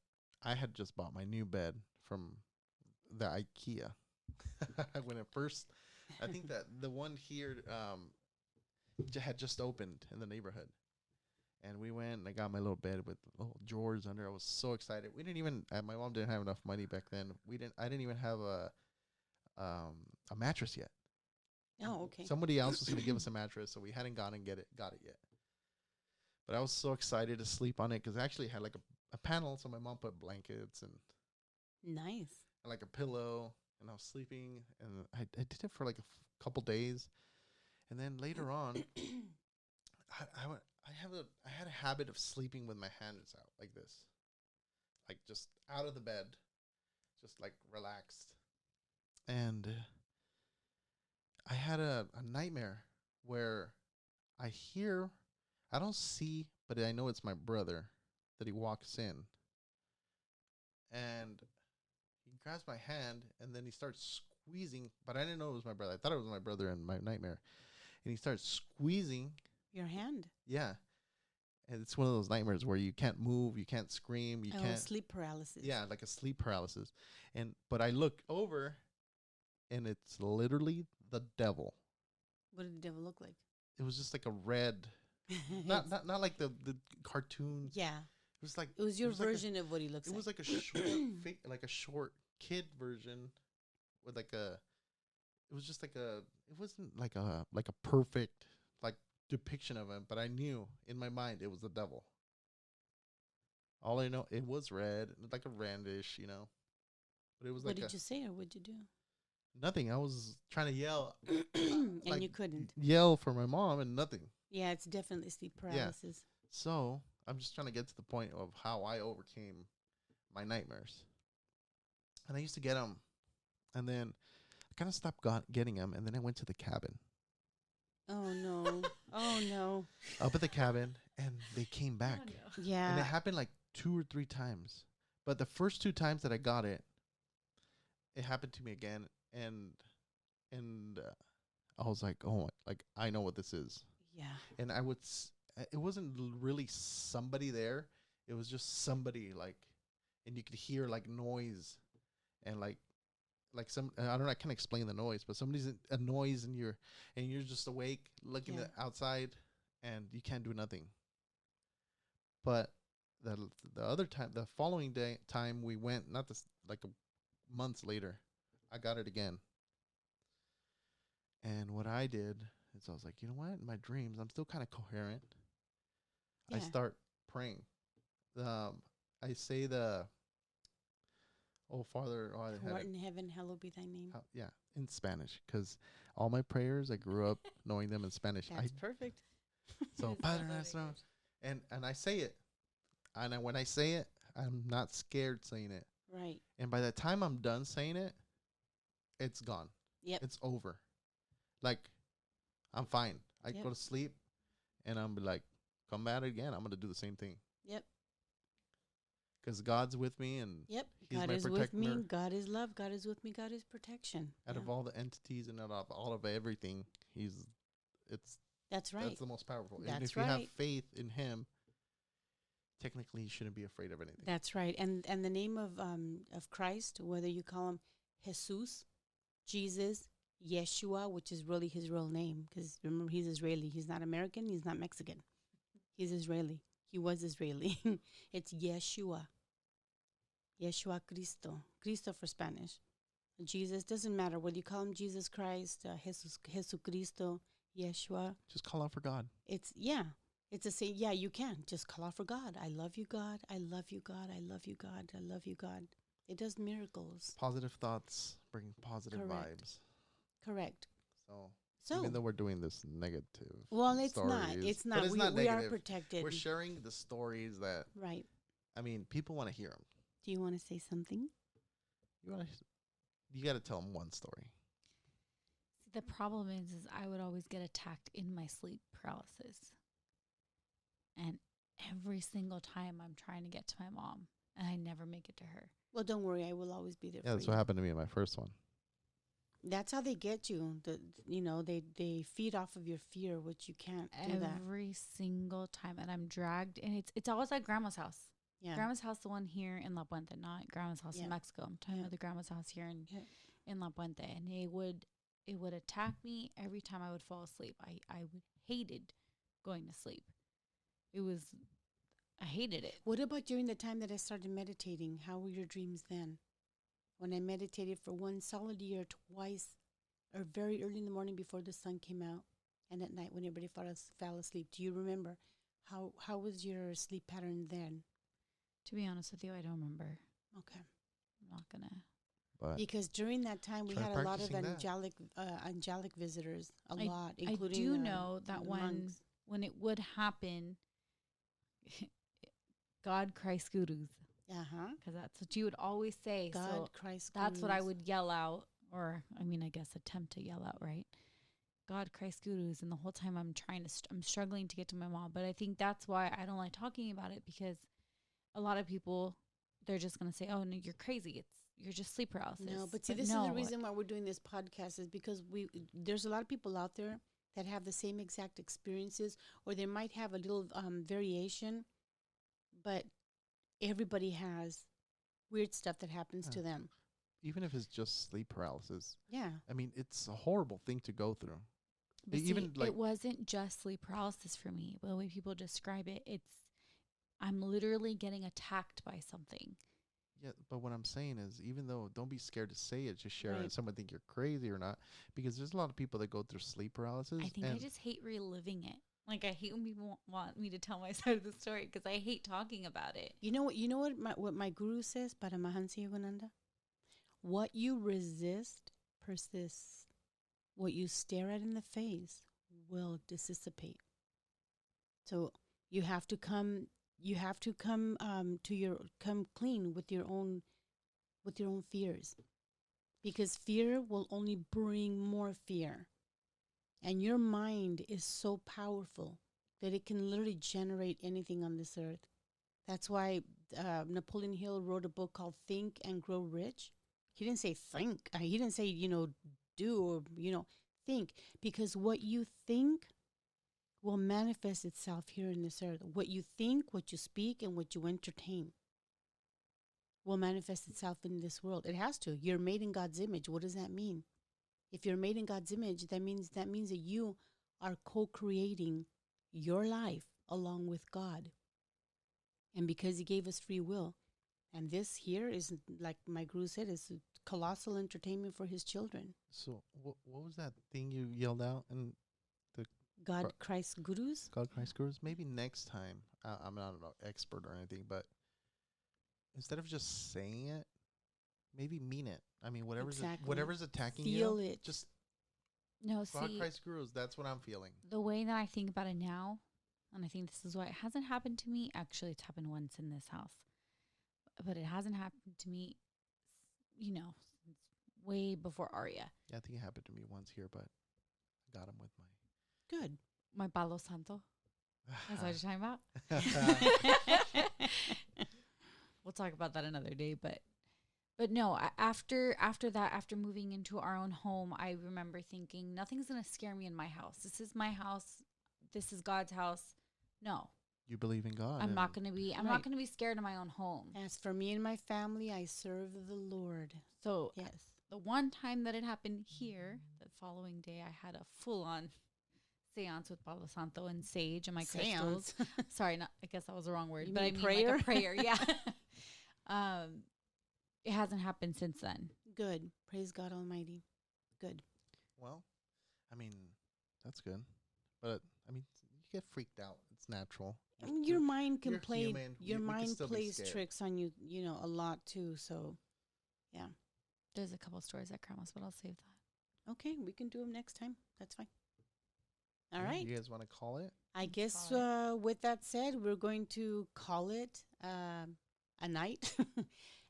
I had just bought my new bed from the IKEA. When it first, I think that the one here had just opened in the neighborhood. And we went and I got my little bed with little drawers under. I was so excited. We didn't even, my mom didn't have enough money back then. I didn't even have a mattress yet. Oh, okay. Somebody else was going to give us a mattress, so we hadn't got it yet. But I was so excited to sleep on it because it actually had like a panel. So my mom put blankets and Nice. like a pillow, and I was sleeping, and I did it for like a couple days. And then later on, I had a habit of sleeping with my hands out like this, like just out of the bed, just like relaxed. And I had a nightmare where I don't see, but I know it's my brother that he walks in, and he grabs my hand, and then he starts squeezing, but I didn't know it was my brother. I thought it was my brother in my nightmare. And he starts squeezing. Your hand. Yeah. And it's one of those nightmares where you can't move, you can't scream, you can't. Sleep paralysis. Yeah, like a sleep paralysis. But I look over, and it's literally the devil. What did the devil look like? It was just like a red, not like the cartoon. Yeah. It was like It was your like version of what he looks like. it was like a short, like a short kid version with like a. It was just like a. It wasn't like a perfect like depiction of him, but I knew in my mind it was the devil. All I know, it was red, like a randish, but it was What like did you say or what did you do? nothing. I was trying to yell, And like, you couldn't. yell for my mom, and nothing. Yeah, it's definitely sleep paralysis. So I'm just trying to get to the point of how I overcame my nightmares. And I used to get them, and then I kind of stopped getting them, and then I went to the cabin. Oh no. Oh no. Up at the cabin, and they came back. Oh, no. And it Yeah. happened like 2 or 3 times. But the first 2 times that I got it, it happened to me again, and I was like, oh, like I know what this is. Yeah. And it wasn't really somebody there. It was just somebody like, and you could hear like noise, and like some, I don't know, I can't explain the noise, but somebody's a noise, and you're just awake looking Yeah. outside, and you can't do nothing. But the other time, the following time we went, not this, like months later, I got it again. And what I did is I was like, you know what? In my dreams, I'm still kind of coherent. I Yeah. start praying. I say oh Father, oh, I Who had art it. in heaven, hallowed be thy name. Yeah, in Spanish, because all my prayers, I grew up knowing them in Spanish. That's perfect. So It's Padre all about Nuestro, English. and I say it, and when I say it, I'm not scared saying it. Right. And by the time I'm done saying it, it's gone. Yep. It's over. Like, I'm fine. I Yep. go to sleep, and I'm like, come at it again. I'm going to do the same thing. Yep. Because God's with me, and Yep. He's God my is with me. protector. God is love. God is with me. God is protection. out Yeah. of all the entities and out of all of everything, That's right. that's the most powerful. And That's if you have right. faith in Him, technically you shouldn't be afraid of anything. That's right. And the name of Christ, whether you call him Jesus, Jesus, Yeshua, which is really his real name, because remember he's Israeli. He's not American. He's not Mexican. He's Israeli. He was Israeli. It's Yeshua. Yeshua Cristo. Cristo for Spanish. Jesus doesn't matter whether you call him Jesus Christ, Jesucristo, Yeshua. Just call out for God. It's It's the same. Yeah, you can just call out for God. I love you, God. I love you, God. I love you, God. I love you, God. It does miracles. Positive thoughts bring positive Correct. vibes. Correct. So even though we're doing this negative, well, it's not. stories, It's but not. it's We, not we are negative. protected. We're sharing the stories that, Right. I mean, people want to hear them. Do you want to say something? You want You got to tell them one story. The problem is I would always get attacked in my sleep paralysis. And every single time I'm trying to get to my mom, and I never make it to her. Well, don't worry. I will always be there Yeah, for that's you. what happened to me in my first one. That's how they get you. They feed off of your fear, which you can't do that. Every single time. And I'm dragged. And it's always at grandma's house. Yeah. Grandma's house, the one here in La Puente, not grandma's house Yeah. in Mexico. I'm talking Yeah. about the grandma's house here Yeah. in La Puente. And it would attack me every time I would fall asleep. I hated going to sleep. I hated it. What about during the time that I started meditating? How were your dreams then? When I meditated for 1 solid year, twice, or very early in the morning before the sun came out, and at night when everybody fell asleep. Do you remember? How was your sleep pattern then? To be honest with you, I don't remember. Okay. I'm not going to. But Because during that time we Try had a lot of practicing that. angelic visitors, a I- lot, I including do know that the when monks. it would happen, God Christ gurus, because that's what you would always say. God, So Christ. that's what I gurus. would yell out, or I guess attempt to yell out, right? God Christ gurus, and the whole time I'm trying to, I'm struggling to get to my mom. But I think that's why I don't like talking about it, because a lot of people, they're just gonna say, "Oh no, you're crazy. You're just sleep paralysis." No, but see, this is the reason why we're doing this podcast is because there's a lot of people out there that have the same exact experiences, or they might have a little variation, but everybody has weird stuff that happens to them. even if it's just sleep paralysis, Yeah. I mean, it's a horrible thing to go through. But Even see, like it wasn't just sleep paralysis for me. The way people describe it, I'm literally getting attacked by something. Yeah, but what I'm saying is, even though, don't be scared to say it, just share it, Right. and someone think you're crazy or not, because there's a lot of people that go through sleep paralysis. I think I just hate reliving it. Like, I hate when people want me to tell my side of the story because I hate talking about it. You know what my guru says, Paramahansa Yogananda? What you resist persists. What you stare at in the face will dissipate. So you have to come come clean with your own fears. Because fear will only bring more fear. And your mind is so powerful that it can literally generate anything on this earth. That's why Napoleon Hill wrote a book called Think and Grow Rich. He didn't say think. He didn't say, do or, think. Because what you think will manifest itself here in this earth. What you think, what you speak, and what you entertain will manifest itself in this world. It has to. You're made in God's image. What does that mean? If you're made in God's image, that means that you are co-creating your life along with God. And because he gave us free will. And this here is, like my guru said, is colossal entertainment for his children. So what was that thing you yelled out in God, Christ, gurus? God Christ Gurus? Maybe next time, I'm not an expert or anything, but instead of just saying it, maybe mean it. I mean, Exactly. whatever's attacking Feel you, it. just No, God see, Christ Gurus, that's what I'm feeling. the way that I think about it now, and I think this is why it hasn't happened to me. Actually, it's happened once in this house, but it hasn't happened to me, since way before Arya. Yeah, I think it happened to me once here, but I got him with Good. My Palo Santo. That's what you're talking my. about. We'll talk about that another day, but no. After that, after moving into our own home, I remember thinking nothing's gonna scare me in my house. This is my house. This is God's house. No, You believe in God. I'm not and gonna be. I'm Right. not gonna be scared of my own home. As for me and my family, I serve the Lord. So Yes. the one time that it happened here, the following day, I had a full-on seance with Palo Santo and sage and my crystals. Sorry, I guess that was the wrong word, You but I mean mean prayer? like a prayer. Yeah. It hasn't happened since then. Good. Praise God Almighty. Good. Well, I mean, that's good. But, I mean, you get freaked out. It's natural. I mean, your mind can you're play. human. Your We can mind still be plays scared. tricks on you. A lot too. So, yeah. There's a couple stories at Grandma's, but I'll save that. Okay, we can do them next time. That's fine. All Yeah, right. You guys want to call it? I guess call with that said, we're going to call it a night.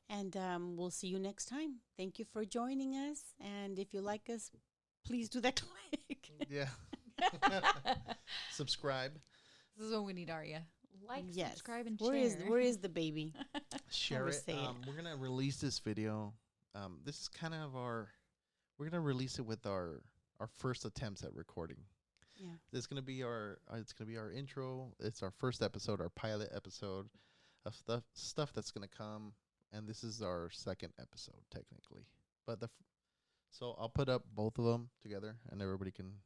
And we'll see you next time. Thank you for joining us. And if you like us, please do that click. Yeah. Subscribe. This is what we need, Arya. Like, Yes. subscribe, and Where share. where is the baby? Share Never it. say it. We're gonna release this video. This is kind of we're gonna release it with our first attempts at recording. Yeah. It's gonna be our intro. It's our first episode, our pilot episode of stuff that's gonna come, and this is our second episode technically. But so I'll put up both of them together, and everybody can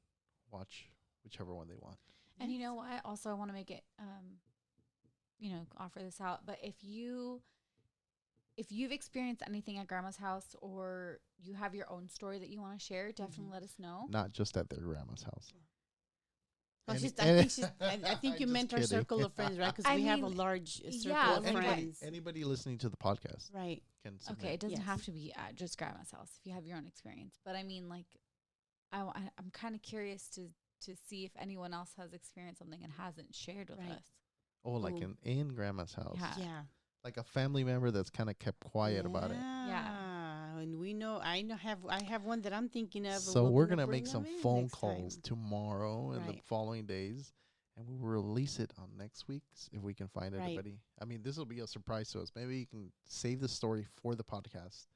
watch whichever one they want. And you know what? Also, I want to make it, offer this out. But if you've experienced anything at Grandma's house, or you have your own story that you want to share, definitely let us know. Not just at their grandma's house. Oh, Any- I think you Just meant our kidding. circle of friends, right? Because I we have a mean, large circle yeah, of like friends. Anybody listening to the podcast Right. can submit. Okay, it doesn't Yes. have to be at just Grandma's house if you have your own experience. But I mean, like, I'm kind of curious to see if anyone else has experienced something and hasn't shared with Right. us. Oh, like Ooh. in grandma's house. Yeah. Yeah. Like a family member that's kind of kept quiet about it. Yeah. And I have one that I'm thinking of. So we're going to make some phone next calls time. tomorrow and the Right. following days. And we'll release it on next week's if we can find Right. anybody. I mean, this will be a surprise to us. Maybe you can save the story for the podcast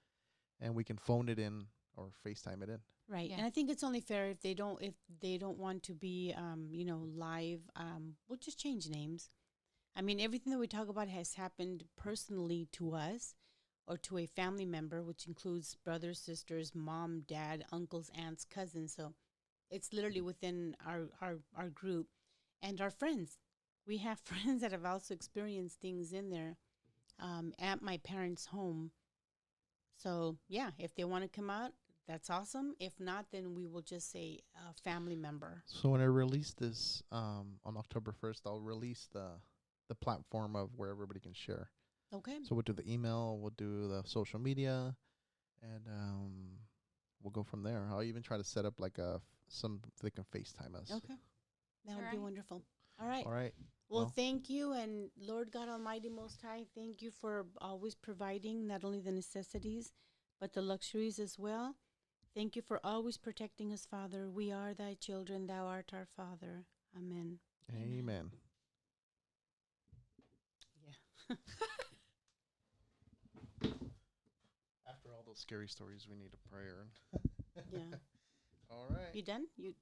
and we can phone it in or FaceTime it in. Right. Yeah. And I think it's only fair if they don't want to be live, we'll just change names. I mean, everything that we talk about has happened personally to us or to a family member, which includes brothers, sisters, mom, dad, uncles, aunts, cousins. So it's literally within our group and our friends. We have friends that have also experienced things in there at my parents' home. So, yeah, if they want to come out, that's awesome. If not, then we will just say a family member. So when I release this on October 1st, I'll release the platform of where everybody can share. Okay. So we'll do the email, we'll do the social media, and we'll go from there. I'll even try to set up like they can FaceTime us. Okay. That would be Alright. wonderful. All right. All right. Well, Well. thank you. And Lord God Almighty Most High, thank you for always providing not only the necessities, but the luxuries as well. Thank you for always protecting us, Father. We are thy children. Thou art our Father. Amen. Amen. Yeah. After all those scary stories, we need a prayer. Yeah. All right. You done? You